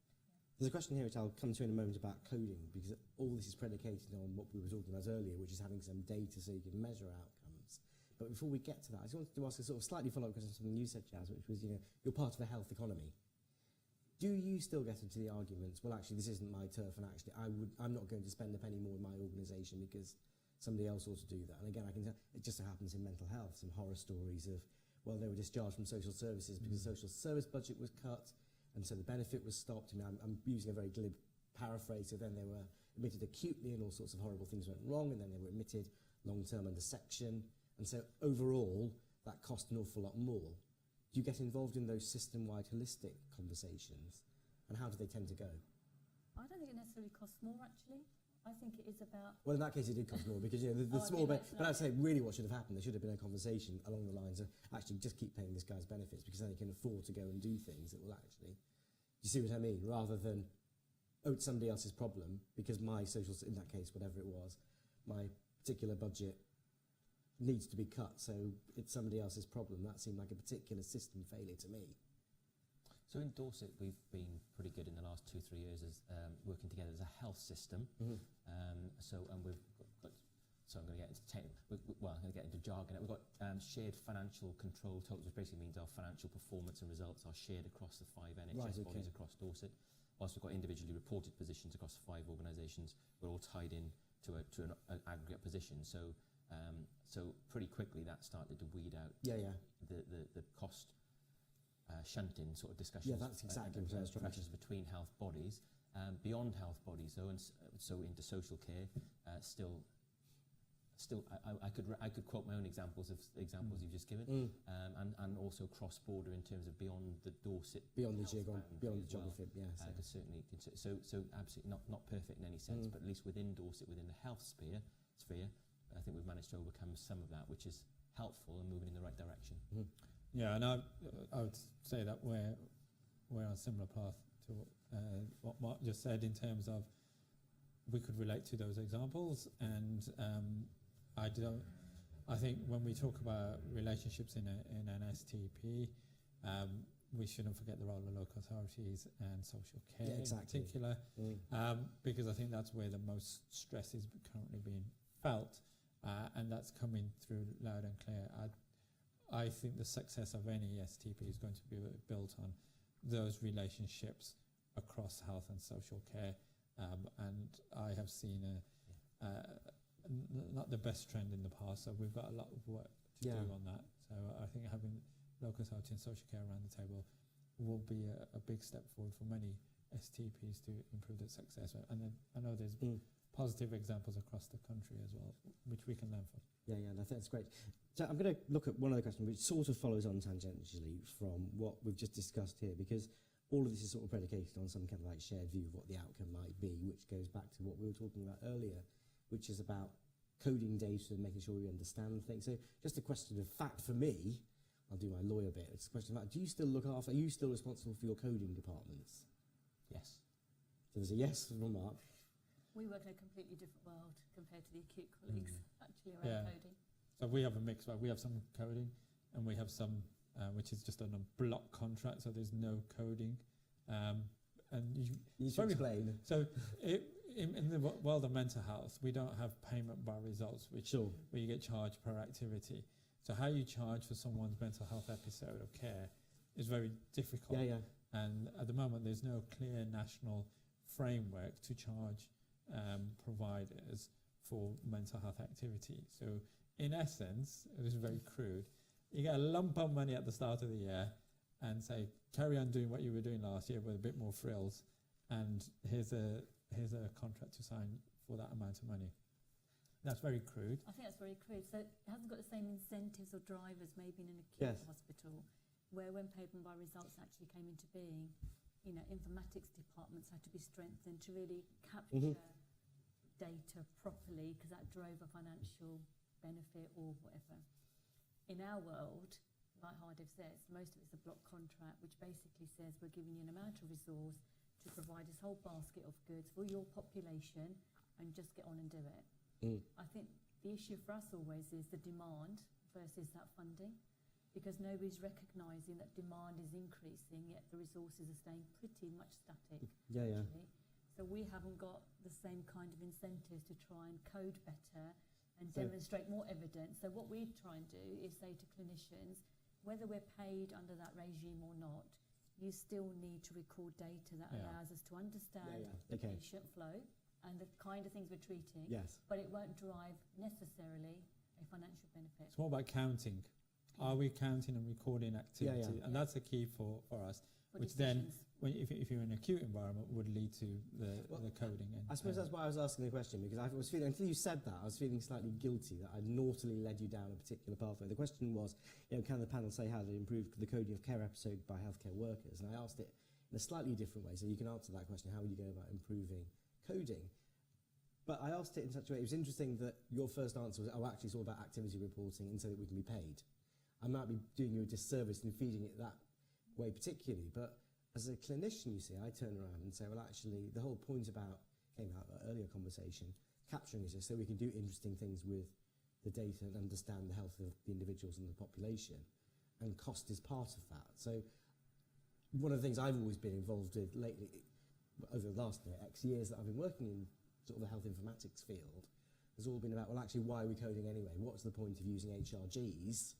Speaker 3: There's a question here which I'll come to in a moment about coding, because all this is predicated on what we were talking about earlier, which is having some data so you can measure outcomes. But before we get to that, I just wanted to ask a sort of slightly follow-up question to something you said, Jazz, which was, you're part of the health economy. Do you still get into the arguments, well, actually, this isn't my turf, and actually, I'm not going to spend a penny more in my organisation because somebody else ought to do that? And again, I can tell, it just so happens in mental health, some horror stories of, well, they were discharged from social services because the social service budget was cut, and so the benefit was stopped. I mean, I'm using a very glib paraphrase, so then they were admitted acutely and all sorts of horrible things went wrong, and then they were admitted long-term under section, and so overall, that cost an awful lot more. Do you get involved in those system-wide holistic conversations, and how do they tend to go?
Speaker 6: I don't think it necessarily costs more, actually. I think it is about...
Speaker 3: Well, in that case, it did cost more, because the small bit... But I'd say really what should have happened, there should have been a conversation along the lines of, actually, just keep paying this guy's benefits, because then he can afford to go and do things that will actually... Do you see what I mean? Rather than, oh, it's somebody else's problem, because my social... In that case, whatever it was, my particular budget needs to be cut, so it's somebody else's problem. That seemed like a particular system failure to me.
Speaker 5: So in Dorset, we've been pretty good in the last 2-3 years as working together as a health system. And we've got, so I'm going to get into I'm going to get into jargon. We've got shared financial control totals, which basically means our financial performance and results are shared across the 5 NHS bodies across Dorset. Whilst we've got individually reported positions across 5 organisations, we're all tied in to an aggregate position. So pretty quickly that started to weed out the cost shunting sort of discussions.
Speaker 3: Yeah, that's exactly what I was trying to
Speaker 5: pressures between health bodies, beyond health bodies though, and so into social care. I could quote my own examples you've just given, and also cross border in terms of beyond the Dorset,
Speaker 3: beyond the geography. Yes,
Speaker 5: certainly. So absolutely not perfect in any sense, but at least within Dorset, within the health sphere. I think we've managed to overcome some of that, which is helpful and moving in the right direction.
Speaker 7: Yeah, and I would say that we're on a similar path to what Mark just said, in terms of we could relate to those examples, and I think when we talk about relationships in an STP, we shouldn't forget the role of local authorities and social care in particular, because I think that's where the most stress is currently being felt. And that's coming through loud and clear. I think the success of any STP is going to be built on those relationships across health and social care. And I have seen not the best trend in the past, so we've got a lot of work to do on that. So I think having local authority and social care around the table will be a big step forward for many STPs to improve their success. And then I know there's positive examples across the country as well, which we can learn from.
Speaker 3: Yeah, I think that's great. So I'm going to look at one other question which sort of follows on tangentially from what we've just discussed here, because all of this is sort of predicated on some kind of like shared view of what the outcome might be, which goes back to what we were talking about earlier, which is about coding data and making sure we understand things. So just a question of fact for me, I'll do my lawyer bit, it's a question about, are you still responsible for your coding departments?
Speaker 5: Yes.
Speaker 3: So there's a yes from Mark.
Speaker 6: We work in a completely different world compared to the acute colleagues, actually, around
Speaker 7: Yeah.
Speaker 6: coding.
Speaker 7: So we have a mix, right? We have some coding and we have some which is just on a block contract, so there's no coding. And
Speaker 3: You should explain.
Speaker 7: So in the world of mental health, we don't have payment by results, where you get charged per activity. So how you charge for someone's mental health episode of care is very difficult. And at the moment, there's no clear national framework to charge providers for mental health activity. So in essence, it is very crude. You get a lump of money at the start of the year and say, carry on doing what you were doing last year with a bit more frills, and here's a contract to sign for that amount of money. That's very crude.
Speaker 6: I think that's very crude. So it hasn't got the same incentives or drivers maybe in an acute hospital, where when payment by results actually came into being, you know, informatics departments had to be strengthened to really capture data properly, because that drove a financial benefit or whatever. In our world, like Hardiv says, most of it's a block contract, which basically says we're giving you an amount of resource to provide this whole basket of goods for your population, and just get on and do it. I think the issue for us always is the demand versus that funding, because nobody's recognising that demand is increasing, yet the resources are staying pretty much static. Actually. So we haven't got the same kind of incentives to try and code better and demonstrate more evidence. So what we try and do is say to clinicians, whether we're paid under that regime or not, you still need to record data that allows us to understand the patient flow and the kind of things we're treating, but it won't drive necessarily a financial benefit.
Speaker 7: It's more about counting. Are we counting and recording activity? And that's the key for us,
Speaker 6: for
Speaker 7: which
Speaker 6: decisions.
Speaker 7: then, if you're in an acute environment, would lead to the coding. And,
Speaker 3: I suppose that's why I was asking the question, because I was feeling, until you said that, I was feeling slightly guilty that I'd naughtily led you down a particular pathway. The question was, you know, can the panel say how to improve the coding of care episodes by healthcare workers? And I asked it in a slightly different way, so you can answer that question, how would you go about improving coding? But I asked it in such a way, it was interesting that your first answer was, oh, actually it's all about activity reporting and so that we can be paid. I might be doing you a disservice in feeding it that way particularly, but as a clinician, you see, I turn around and say, well, actually, the whole point about, came out of an earlier conversation, capturing is just so we can do interesting things with the data and understand the health of the individuals and the population, and cost is part of that. So one of the things I've always been involved with lately, over the last X years that I've been working in sort of the health informatics field, has all been about, well, actually, why are we coding anyway? What's the point of using HRGs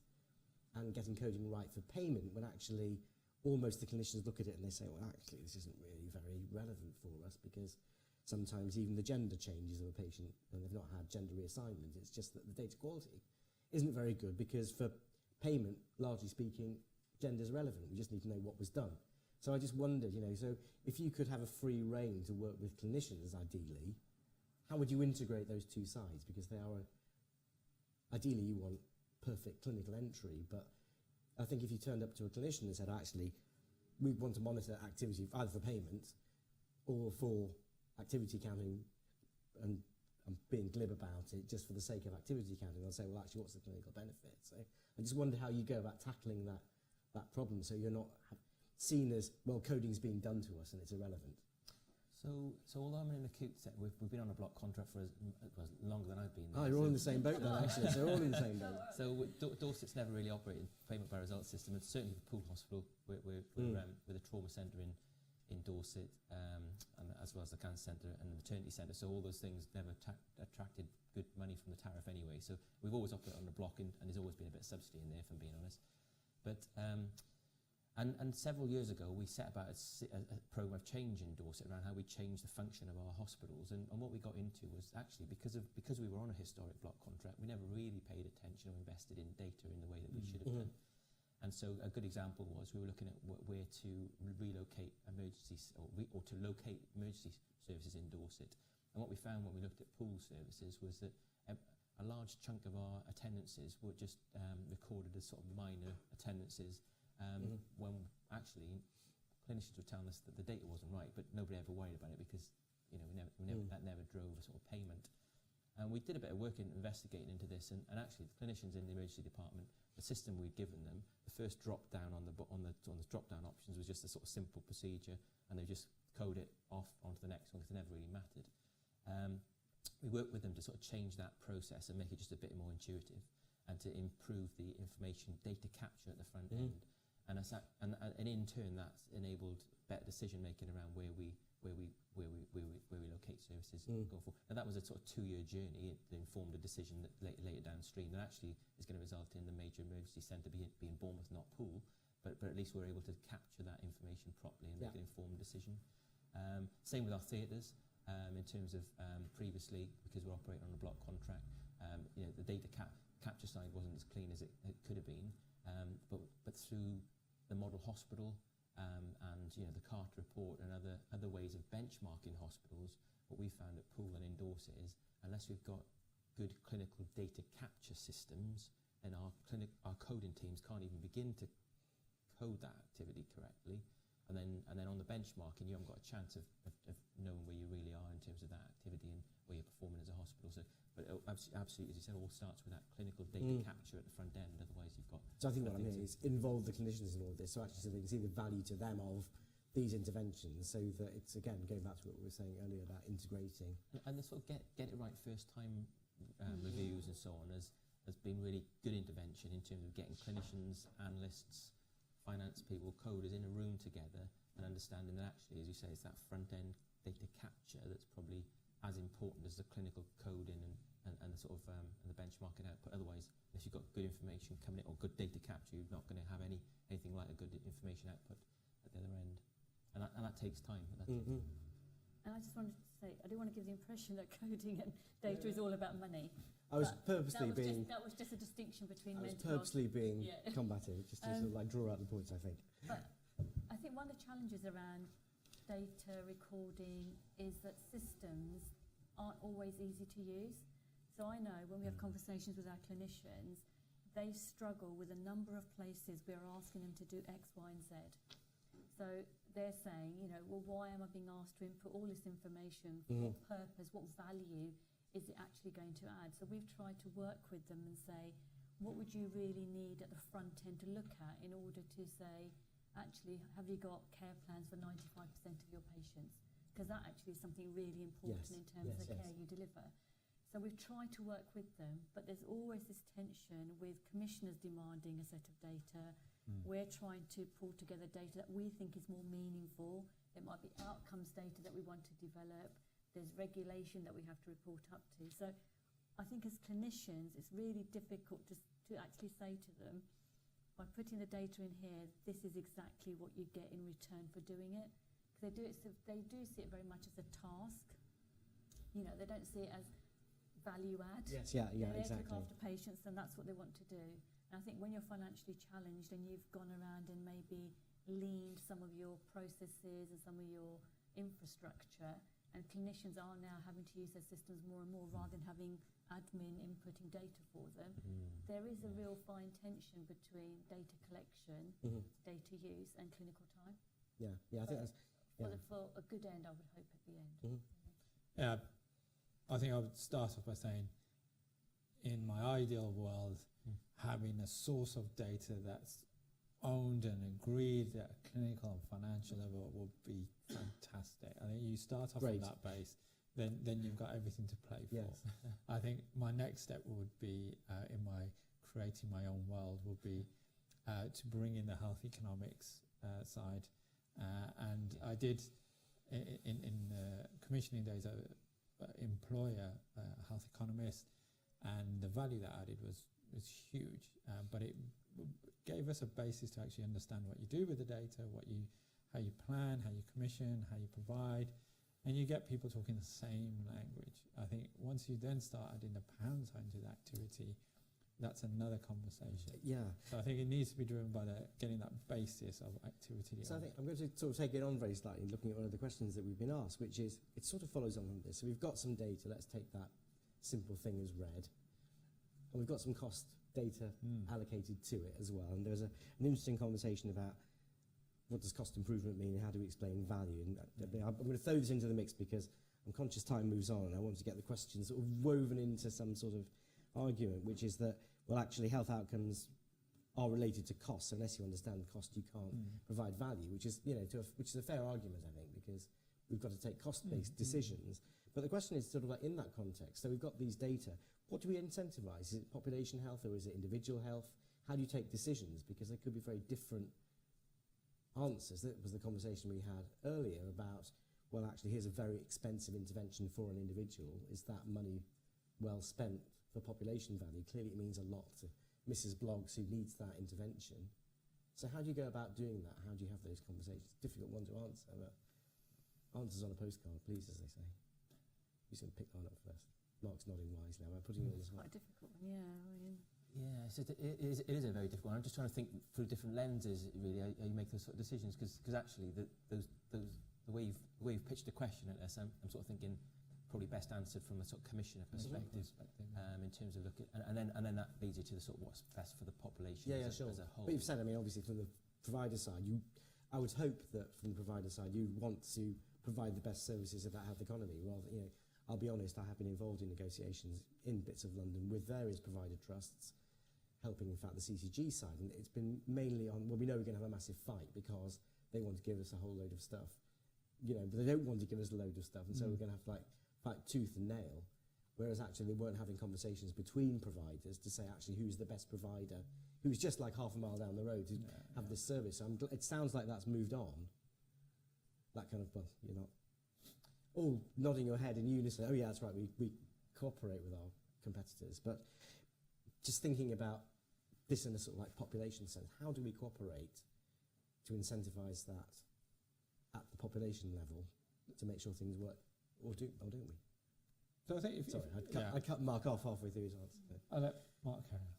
Speaker 3: and getting coding right for payment when actually almost the clinicians look at it and they say, well, actually, this isn't really very relevant for us, because sometimes even the gender changes of a patient, and they've not had gender reassignment, it's just that the data quality isn't very good, because for payment, largely speaking, gender is relevant. We just need to know what was done. So I just wondered, you know, so if you could have a free rein to work with clinicians, ideally, how would you integrate those two sides? Because they are, ideally you want perfect clinical entry, but I think if you turned up to a clinician and said, actually, we want to monitor activity either for payment or for activity counting, and I'm being glib about it just for the sake of activity counting, they'll say, well, actually, what's the clinical benefit? So I just wonder how you go about tackling that problem, so you're not seen as, well, coding's being done to us and it's irrelevant.
Speaker 5: So although I'm in an acute setting, we've been on a block contract for longer than I've been there.
Speaker 3: Oh, you're all in the same boat then, actually. So we're all in the same boat.
Speaker 5: So Dorset's never really operated payment by results system, and certainly the Poole Hospital, we're with a trauma centre in Dorset, and as well as the cancer centre and the maternity centre. So all those things never attracted good money from the tariff anyway. So we've always operated on a block, and there's always been a bit of subsidy in there, if I'm being honest. But And several years ago, we set about a programme of change in Dorset around how we change the function of our hospitals. And what we got into was actually, because we were on a historic block contract, we never really paid attention or invested in data in the way that we should have done. And so a good example was we were looking at where to relocate emergencies or to locate emergency services in Dorset. And what we found when we looked at pool services was that a large chunk of our attendances were just recorded as sort of minor attendances, when actually clinicians were telling us that the data wasn't right, but nobody ever worried about it because that never drove a sort of payment. And we did a bit of work in investigating into this, and actually the clinicians in the emergency department, the system we'd given them, the first drop down on the drop down options was just a sort of simple procedure, and they just code it off onto the next one because it never really mattered. We worked with them to sort of change that process and make it just a bit more intuitive, and to improve the information data capture at the front end. And in turn, that's enabled better decision making around where we locate services going forward. And that was a sort of 2-year journey that informed a decision that later downstream that actually is going to result in the major emergency centre being Bournemouth, not Poole. But at least we're able to capture that information properly and make an informed decision. Same with our theatres. In terms of previously, because we're operating on a block contract, the data capture side wasn't as clean as it could have been, but through the model hospital and the Carter report and other ways of benchmarking hospitals, what we found at Poole and in Dorset is unless we've got good clinical data capture systems, then our coding teams can't even begin to code that activity correctly. And then on the benchmarking, you haven't got a chance of knowing where you really are in terms of that activity and where you're performing as a hospital. So, but absolutely, as you said, it all starts with that clinical data capture at the front end. Otherwise, you've got.
Speaker 3: So I think what I'm hearing is involve the clinicians in all this, so actually, so they can see the value to them of these interventions, so that it's again going back to what we were saying earlier about integrating.
Speaker 5: And the sort of get it right first time reviews and so on has been really good intervention in terms of getting clinicians, analysts, finance people, coders in a room together and understanding that actually, as you say, it's that front-end data capture that's probably as important as the clinical coding and the sort of and the benchmarking output. Otherwise, unless you've got good information coming in or good data capture, you're not going to have anything like a good information output at the other end. And that takes time.
Speaker 6: And I just wanted to say, I don't want to give the impression that coding and data is all about money.
Speaker 3: I was purposely being.
Speaker 6: That was just a distinction between
Speaker 3: I was
Speaker 6: mental
Speaker 3: purposely being combative, just to sort of like draw out the points, I think.
Speaker 6: But I think one of the challenges around data recording is that systems aren't always easy to use. So I know when we have conversations with our clinicians, they struggle with a number of places we're asking them to do X, Y, and Z. So they're saying, well, why am I being asked to input all this information? For what purpose? What value is it actually going to add? So we've tried to work with them and say, what would you really need at the front end to look at in order to say, actually, have you got care plans for 95% of your patients? Because that actually is something really important in terms of the care you deliver. So we've tried to work with them, but there's always this tension with commissioners demanding a set of data. We're trying to pull together data that we think is more meaningful. It might be outcomes data that we want to develop. There's regulation that we have to report up to. So I think as clinicians, it's really difficult to actually say to them, by putting the data in here, this is exactly what you get in return for doing it. Because they do see it very much as a task. They don't see it as value add.
Speaker 3: Yes, yeah,
Speaker 6: They're
Speaker 3: exactly.
Speaker 6: to look after patients, and that's what they want to do. And I think when you're financially challenged and you've gone around and maybe leaned some of your processes and some of your infrastructure, and clinicians are now having to use their systems more and more rather than having admin inputting data for them, there is a real fine tension between data collection, data use, and clinical time.
Speaker 3: Yeah, I think that's. Yeah.
Speaker 6: For a good end, I would hope at the end.
Speaker 7: Yeah, I think I would start off by saying, in my ideal world, having a source of data that's owned and agreed at a clinical and financial level would be fantastic. I think you start off on that base, then you've got everything to play for.
Speaker 3: Yes.
Speaker 7: I think my next step would be, in my creating my own world, would be to bring in the health economics side. And I did, in commissioning days, employ a health economist, and the value that added was huge. But it gave us a basis to actually understand what you do with the data, how you plan, how you commission, how you provide, and you get people talking the same language. I think once you then start adding the pound sign to the activity, that's another conversation.
Speaker 3: Yeah.
Speaker 7: So I think it needs to be driven by getting that basis of activity.
Speaker 3: So I think I'm going to sort of take it on very slightly, looking at one of the questions that we've been asked, which is, it sort of follows on from this. So we've got some data, let's take that simple thing as read, and we've got some cost data allocated to it as well. And there was an interesting conversation about what does cost improvement mean and how do we explain value. And I'm going to throw this into the mix because I'm conscious time moves on and I want to get the questions sort of woven into some sort of argument, which is that, well, actually health outcomes are related to costs. Unless you understand cost, you can't provide value, which is, you know, which is a fair argument, I think, because we've got to take cost-based decisions. But the question is sort of like in that context. So we've got these data. What do we incentivise? Is it population health or is it individual health? How do you take decisions? Because there could be very different answers. That was the conversation we had earlier about, well, actually, here's a very expensive intervention for an individual. Is that money well spent for population value? Clearly, it means a lot to Mrs. Bloggs who needs that intervention. So how do you go about doing that? How do you have those conversations? Difficult one to answer, but answers on a postcard, please, as they say. Who's going to pick that up first? Mark's nodding wisely. Am I putting you on the spot?
Speaker 6: Quite a difficult one, yeah. I mean,
Speaker 5: Yeah, so it is a very difficult one. I'm just trying to think through different lenses, really, how you make those sort of decisions, because actually the way you've pitched the question at us, I'm sort of thinking probably best answered from a sort of commissioner perspective, in terms of looking, and then that leads you to the sort of what's best for the population as a whole.
Speaker 3: But you've said, I mean, obviously from the provider side, I would hope that from the provider side you want to provide the best services of that health economy. Rather, you know, I'll be honest, I have been involved in negotiations in bits of London with various provider trusts, helping, in fact, the CCG side, and it's been mainly on, well, we know we're going to have a massive fight because they want to give us a whole load of stuff, you know, but they don't want to give us a load of stuff, and so we're going to have to, like, fight tooth and nail, whereas actually they weren't having conversations between providers to say, actually, who's the best provider, who's just like half a mile down the road to have this service. So it sounds like that's moved on. That kind of, well, you're not all nodding your head in unison. Oh, yeah, that's right, we cooperate with our competitors. But just thinking about this in a sort of like population sense, how do we cooperate to incentivise that at the population level to make sure things work, or don't we?
Speaker 7: So I think
Speaker 3: I cut Mark off halfway through his answer.
Speaker 7: I'll let Mark carry on.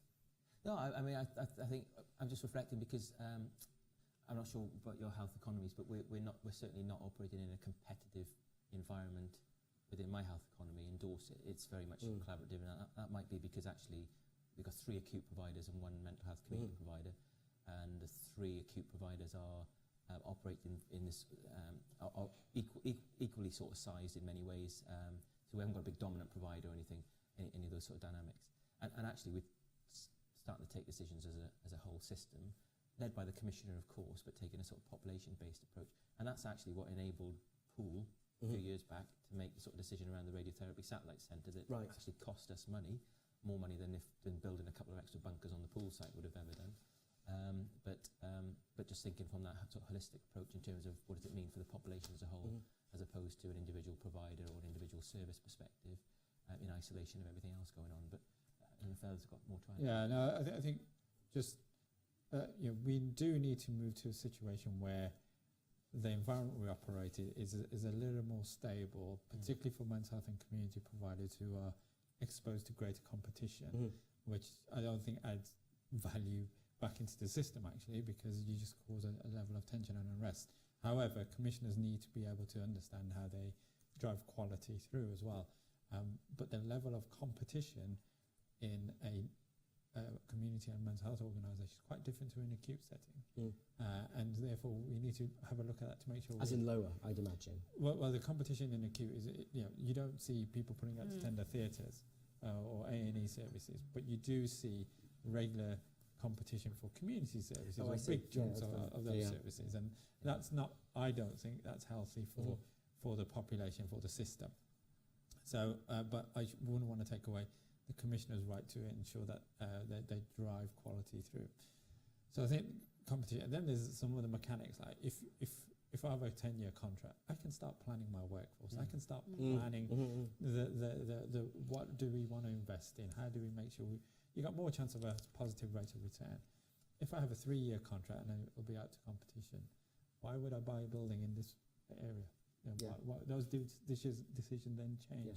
Speaker 5: No, I mean, I think I'm just reflecting because I'm not sure about your health economies, but we're certainly not operating in a competitive environment within my health economy in Dorset. It's very much collaborative, and that might be because actually we've got 3 acute providers and 1 mental health community provider, and the 3 acute providers are operating in this are equally sort of sized in many ways. So we haven't got a big dominant provider or anything, any of those sort of dynamics. And actually we're starting to take decisions as a whole system, led by the commissioner, of course, but taking a sort of population-based approach. And that's actually what enabled Pool a few years back to make the sort of decision around the radiotherapy satellite centre that actually cost us money, more money than building a couple of extra bunkers on the Pool site would have ever done. But just thinking from that sort of holistic approach in terms of what does it mean for the population as a whole, as opposed to an individual provider or an individual service perspective, in isolation of everything else going on. But I don't know if others got more to add.
Speaker 7: Yeah, no, I think just we do need to move to a situation where the environment we operate in is a little more stable, particularly for mental health and community providers who are exposed to greater competition, which I don't think adds value back into the system, actually, because you just cause a level of tension and unrest. However, commissioners need to be able to understand how they drive quality through as well. But the level of competition in a community and mental health organisation is quite different to an acute setting. And therefore we need to have a look at that to make sure...
Speaker 3: As in lower, I'd imagine.
Speaker 7: Well, the competition in acute is, you don't see people putting out to tender theatres or A&E services, but you do see regular competition for community services, or big chunks of those services, and that's not, I don't think that's healthy for the population, for the system. So, but I wouldn't want to take away the commissioner's right to ensure that they drive quality through. So I think competition, and then there's some of the mechanics, like if I have a 10-year contract, I can start planning my workforce. I can start planning the what do we want to invest in? How do we make sure you got more chance of a positive rate of return? If I have a 3-year contract and then it'll be out to competition, why would I buy a building in this area? Those decisions then change.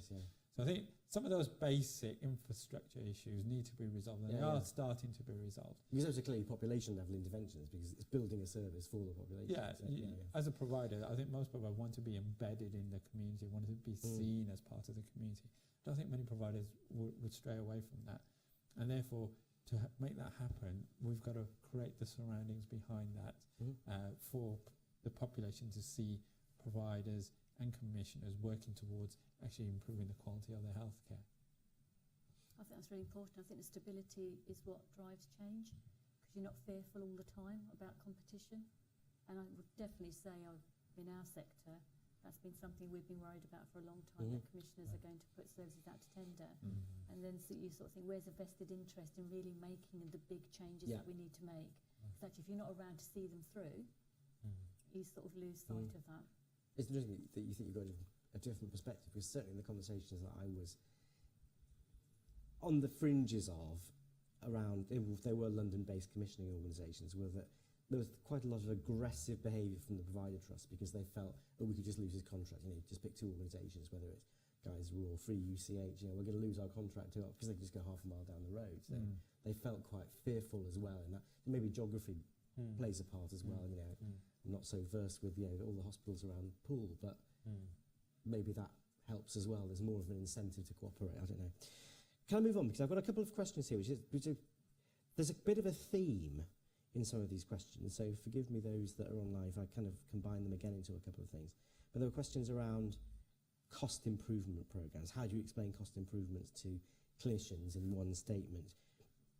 Speaker 7: So I think some of those basic infrastructure issues need to be resolved, and they are starting to be resolved.
Speaker 3: Because those are clearly population level interventions, because it's building a service for the population.
Speaker 7: Yeah, as a provider, I think most providers want to be embedded in the community, want to be seen as part of the community. I don't think many providers would stray away from that. And therefore, to make that happen, we've got to create the surroundings behind that for the population to see providers and commissioners working towards actually improving the quality of their healthcare.
Speaker 6: I think that's really important. I think the stability is what drives change, because you're not fearful all the time about competition. And I would definitely say in our sector, that's been something we've been worried about for a long time, that commissioners are going to put services out to tender. And then so you sort of think, where's a vested interest in really making the big changes that we need to make? Because actually, if you're not around to see them through, you sort of lose sight of that.
Speaker 3: It's interesting that you think you've got a different perspective, because certainly in the conversations that I was on the fringes of around, if they were London-based commissioning organisations, were that there was quite a lot of aggressive behaviour from the provider trust, because they felt, we could just lose his contract. Just pick two organisations, whether it's Guys Raw, Free UCH, we're going to lose our contract because they could just go half a mile down the road. So they felt quite fearful as well, and that maybe geography plays a part as well. I'm not so versed with all the hospitals around Poole, but maybe that helps as well. There's more of an incentive to cooperate. I don't know. Can I move on? Because I've got a couple of questions here, there's a bit of a theme in some of these questions, so forgive me those that are online if I kind of combine them again into a couple of things. But there were questions around cost improvement programs. How do you explain cost improvements to clinicians in one statement?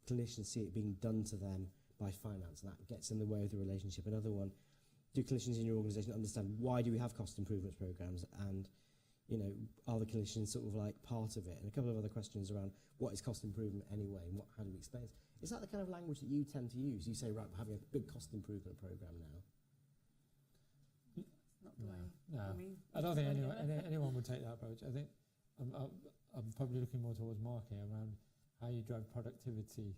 Speaker 3: Clinicians see it being done to them by finance, and that gets in the way of the relationship. Another one, do clinicians in your organisation understand why do we have cost improvements programs, and are the clinicians sort of like part of it? And a couple of other questions around what is cost improvement anyway, and how do we explain it? Is that the kind of language that you tend to use? You say, right, we're having a big cost improvement program now.
Speaker 6: Not the way.
Speaker 7: No,
Speaker 6: I mean,
Speaker 7: I don't think anyone would take that approach. I think I'm probably looking more towards Mark here around how you drive productivity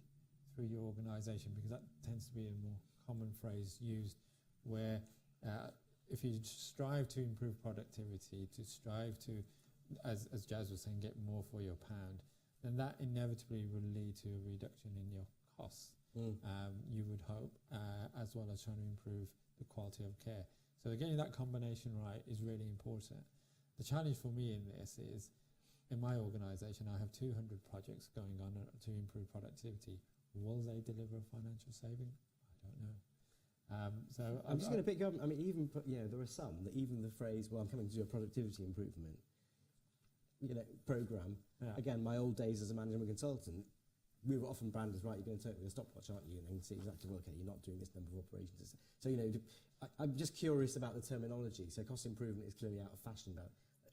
Speaker 7: through your organisation, because that tends to be a more common phrase used, where if you strive to improve productivity, to strive to, as Jazz was saying, get more for your pound, then that inevitably will lead to a reduction in your costs, you would hope, as well as trying to improve the quality of care. So getting that combination right is really important. The challenge for me in this is, in my organisation, I have 200 projects going on to improve productivity. Will they deliver a financial saving? I don't know. So
Speaker 3: I'm just going to pick up. I mean, even there are some that even the phrase, "Well, I'm coming to do a productivity improvement," program.
Speaker 7: Yeah.
Speaker 3: Again, my old days as a management consultant, we were often branded as, right, you're going to turn it with a stopwatch, aren't you? And then see exactly, well, okay, you're not doing this number of operations. So I'm just curious about the terminology. So cost improvement is clearly out of fashion now.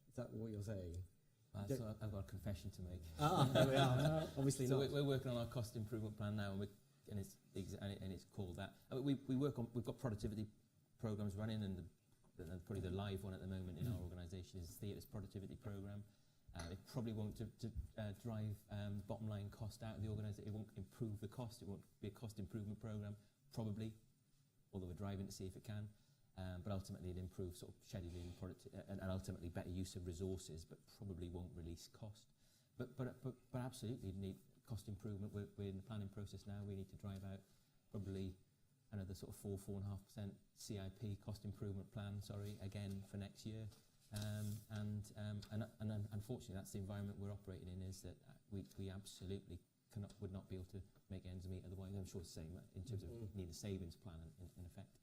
Speaker 3: Is that what you're saying?
Speaker 5: So I've got a confession to make.
Speaker 3: There we are. Obviously
Speaker 5: so
Speaker 3: not.
Speaker 5: we're working on our cost improvement plan now, and it's called that. I mean, we've got productivity programs running, and probably the live one at the moment in our organisation is Theatre's productivity program. It probably won't drive bottom line cost out of the organisation. It won't improve the cost. It won't be a cost improvement program, probably, although we're driving to see if it can. But ultimately, it improves sort of scheduling and ultimately better use of resources, but probably won't release cost. But absolutely need cost improvement. We're in the planning process now. We need to drive out probably another sort of 4.5% CIP cost improvement plan. Again for next year. And unfortunately, that's the environment we're operating in. Is that we absolutely would not be able to make ends meet otherwise. I'm sure it's the same in terms of need a savings plan in effect.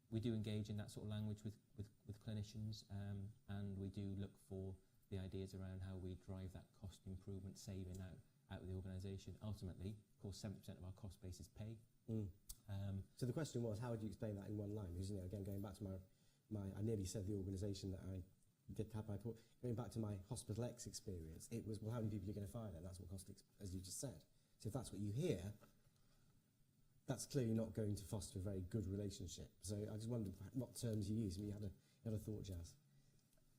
Speaker 5: We do engage in that sort of language with clinicians, and we do look for the ideas around how we drive that cost improvement saving out of the organisation. Ultimately, of course, 70% of our cost base is pay.
Speaker 3: So the question was, how would you explain that in one line? Because again, going back to my I nearly said the organisation that I did tap my port. Going back to my Hospital X experience, it was, well, how many people are you going to fire there? That's what as you just said. So if that's what you hear, that's clearly not going to foster a very good relationship. So I just wondered what terms you use. I mean, you had a thought, Jazz.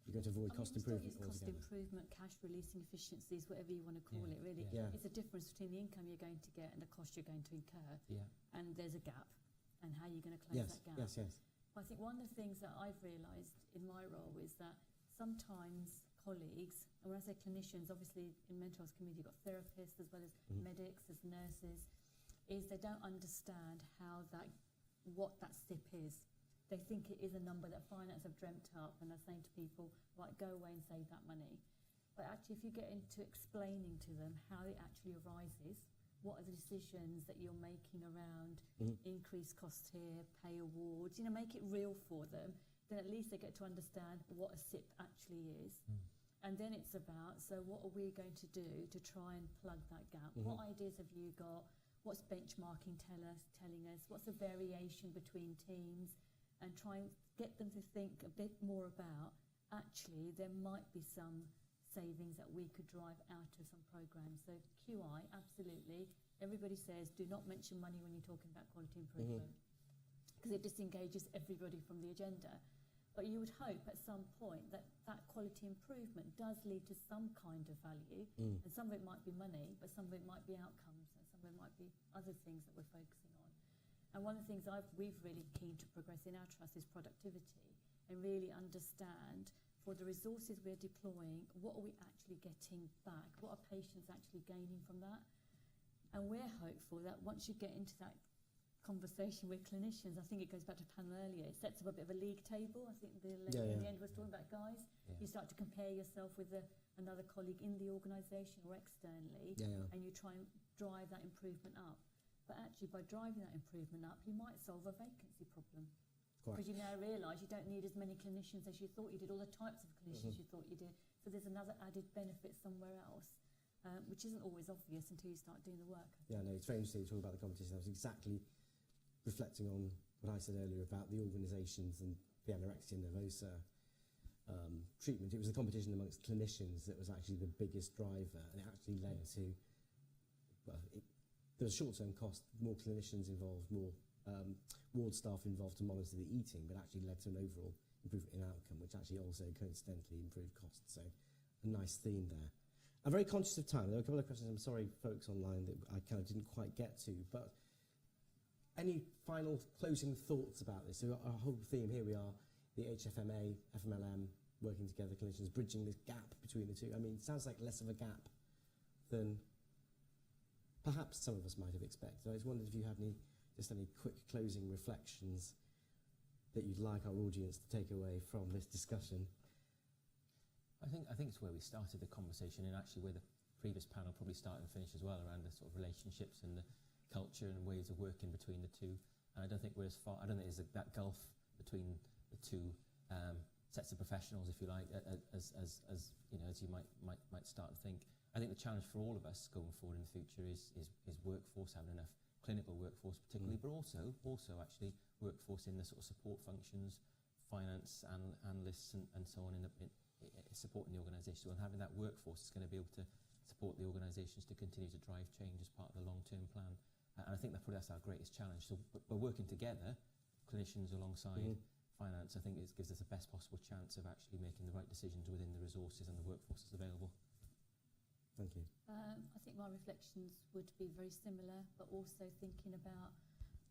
Speaker 3: You're going to avoid cost improvement
Speaker 6: cost
Speaker 3: altogether.
Speaker 6: improvement, cash releasing efficiencies, whatever you want to call it, really.
Speaker 3: Yeah.
Speaker 6: It's a difference between the income you're going to get and the cost you're going to incur.
Speaker 5: Yeah.
Speaker 6: And there's a gap, and how you're going to close that gap.
Speaker 3: Yes.
Speaker 6: I think one of the things that I've realised in my role is that sometimes colleagues, and when I say clinicians, obviously in mental health community you've got therapists as well as medics, as nurses, is they don't understand what that SIP is. They think it is a number that finance have dreamt up, and they're saying to people, right, go away and save that money. But actually, if you get into explaining to them how it actually arises, what are the decisions that you're making around increased costs here, pay awards, make it real for them, then at least they get to understand what a SIP actually is. And then it's about, so what are we going to do to try and plug that gap? What ideas have you got? What's benchmarking telling us? What's the variation between teams? And try and get them to think a bit more about, actually, there might be some savings that we could drive out of some programs. So QI, absolutely. Everybody says, do not mention money when you're talking about quality improvement, because it disengages everybody from the agenda. But you would hope at some point that that quality improvement does lead to some kind of value, and some of it might be money, but some of it might be outcomes, and some of it might be other things that we're focusing on. And one of the things we've really keen to progress in our trust is productivity, and really understand for the resources we're deploying, what are we actually getting back? What are patients actually gaining from that? And we're hopeful that once you get into that conversation with clinicians, I think it goes back to panel earlier, it sets up a bit of a league table. I think the lady in the end was talking about guys. Yeah. You start to compare yourself with another colleague in the organisation or externally, and you try and drive that improvement up. But actually, by driving that improvement up, you might solve a vacancy problem. Because you now realise you don't need as many clinicians as you thought you did, or the types of clinicians you thought you did. So there's another added benefit somewhere else, which isn't always obvious until you start doing the work.
Speaker 3: Yeah, no, it's very interesting to talk about the competition. I was exactly reflecting on what I said earlier about the organisations and the anorexia nervosa treatment. It was the competition amongst clinicians that was actually the biggest driver, and it actually led to, there was short-term cost, more clinicians involved, more ward staff involved to monitor the eating, but actually led to an overall improvement in outcome, which actually also coincidentally improved costs. So a nice theme there. I'm very conscious of time. There are a couple of questions, I'm sorry, folks online, that I kind of didn't quite get to, but any final closing thoughts about this? So our whole theme here, we are the HFMA, FMLM, working together, clinicians, bridging this gap between the two. I mean, it sounds like less of a gap than perhaps some of us might have expected. I just wondered if you had any quick closing reflections that you'd like our audience to take away from this discussion.
Speaker 5: I think it's where we started the conversation, and actually where the previous panel probably started and finished as well, around the sort of relationships and the culture and ways of working between the two. And I don't think we're as far. I don't think there's that gulf between the two sets of professionals, if you like, as you might start to think. I think the challenge for all of us going forward in the future is workforce, having enough clinical workforce particularly, but also actually workforce in the sort of support functions, finance, analysts and so on, in supporting the organisation. And having that workforce is going to be able to support the organisations to continue to drive change as part of the long-term plan. And I think that's our greatest challenge. So by working together, clinicians alongside finance, I think it gives us the best possible chance of actually making the right decisions within the resources and the workforce that's available.
Speaker 3: Thank you.
Speaker 6: I think my reflections would be very similar, but also thinking about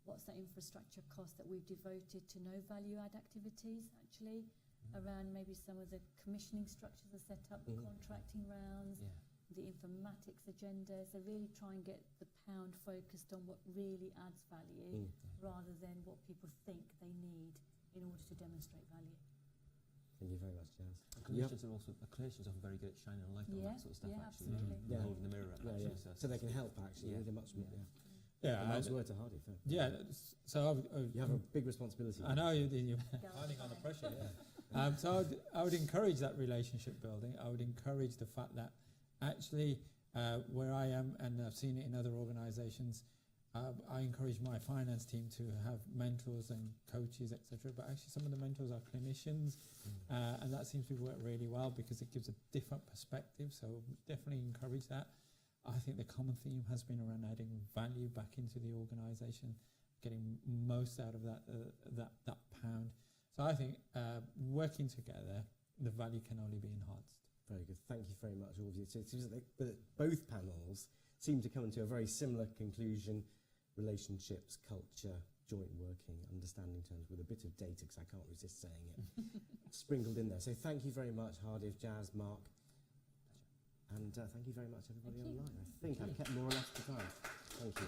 Speaker 6: what's that infrastructure cost that we've devoted to no value-add activities, actually, around maybe some of the commissioning structures are set up, the contracting rounds, the informatics agenda. So really try and get the pound focused on what really adds value rather than what people think they need in order to demonstrate value.
Speaker 3: Thank you very much, Jazz.
Speaker 5: Clinicians are very good at shining a light on that sort of stuff, actually.
Speaker 6: Absolutely.
Speaker 5: Holding the mirror up, actually.
Speaker 3: So they can help, actually. They're much more,
Speaker 7: nice
Speaker 3: word to Hardy.
Speaker 7: So
Speaker 3: you have a big responsibility.
Speaker 7: I know you're hiding on the pressure, so I would encourage that relationship building. I would encourage the fact that actually where I am, and I've seen it in other organisations, I encourage my finance team to have mentors and coaches, etc. But actually some of the mentors are clinicians, and that seems to work really well because it gives a different perspective. So definitely encourage that. I think the common theme has been around adding value back into the organisation, getting most out of that pound. So I think working together, the value can only be enhanced.
Speaker 3: Very good. Thank you very much, all of you. So it seems that both panels seem to come to a very similar conclusion: relationships, culture, joint working, understanding terms, with a bit of data, because I can't resist saying it. sprinkled in there. So thank you very much, Hardif, Jazz, Mark. And thank you very much, everybody
Speaker 6: Thank you.
Speaker 3: online. I think I've kept more or less the time. Thank you.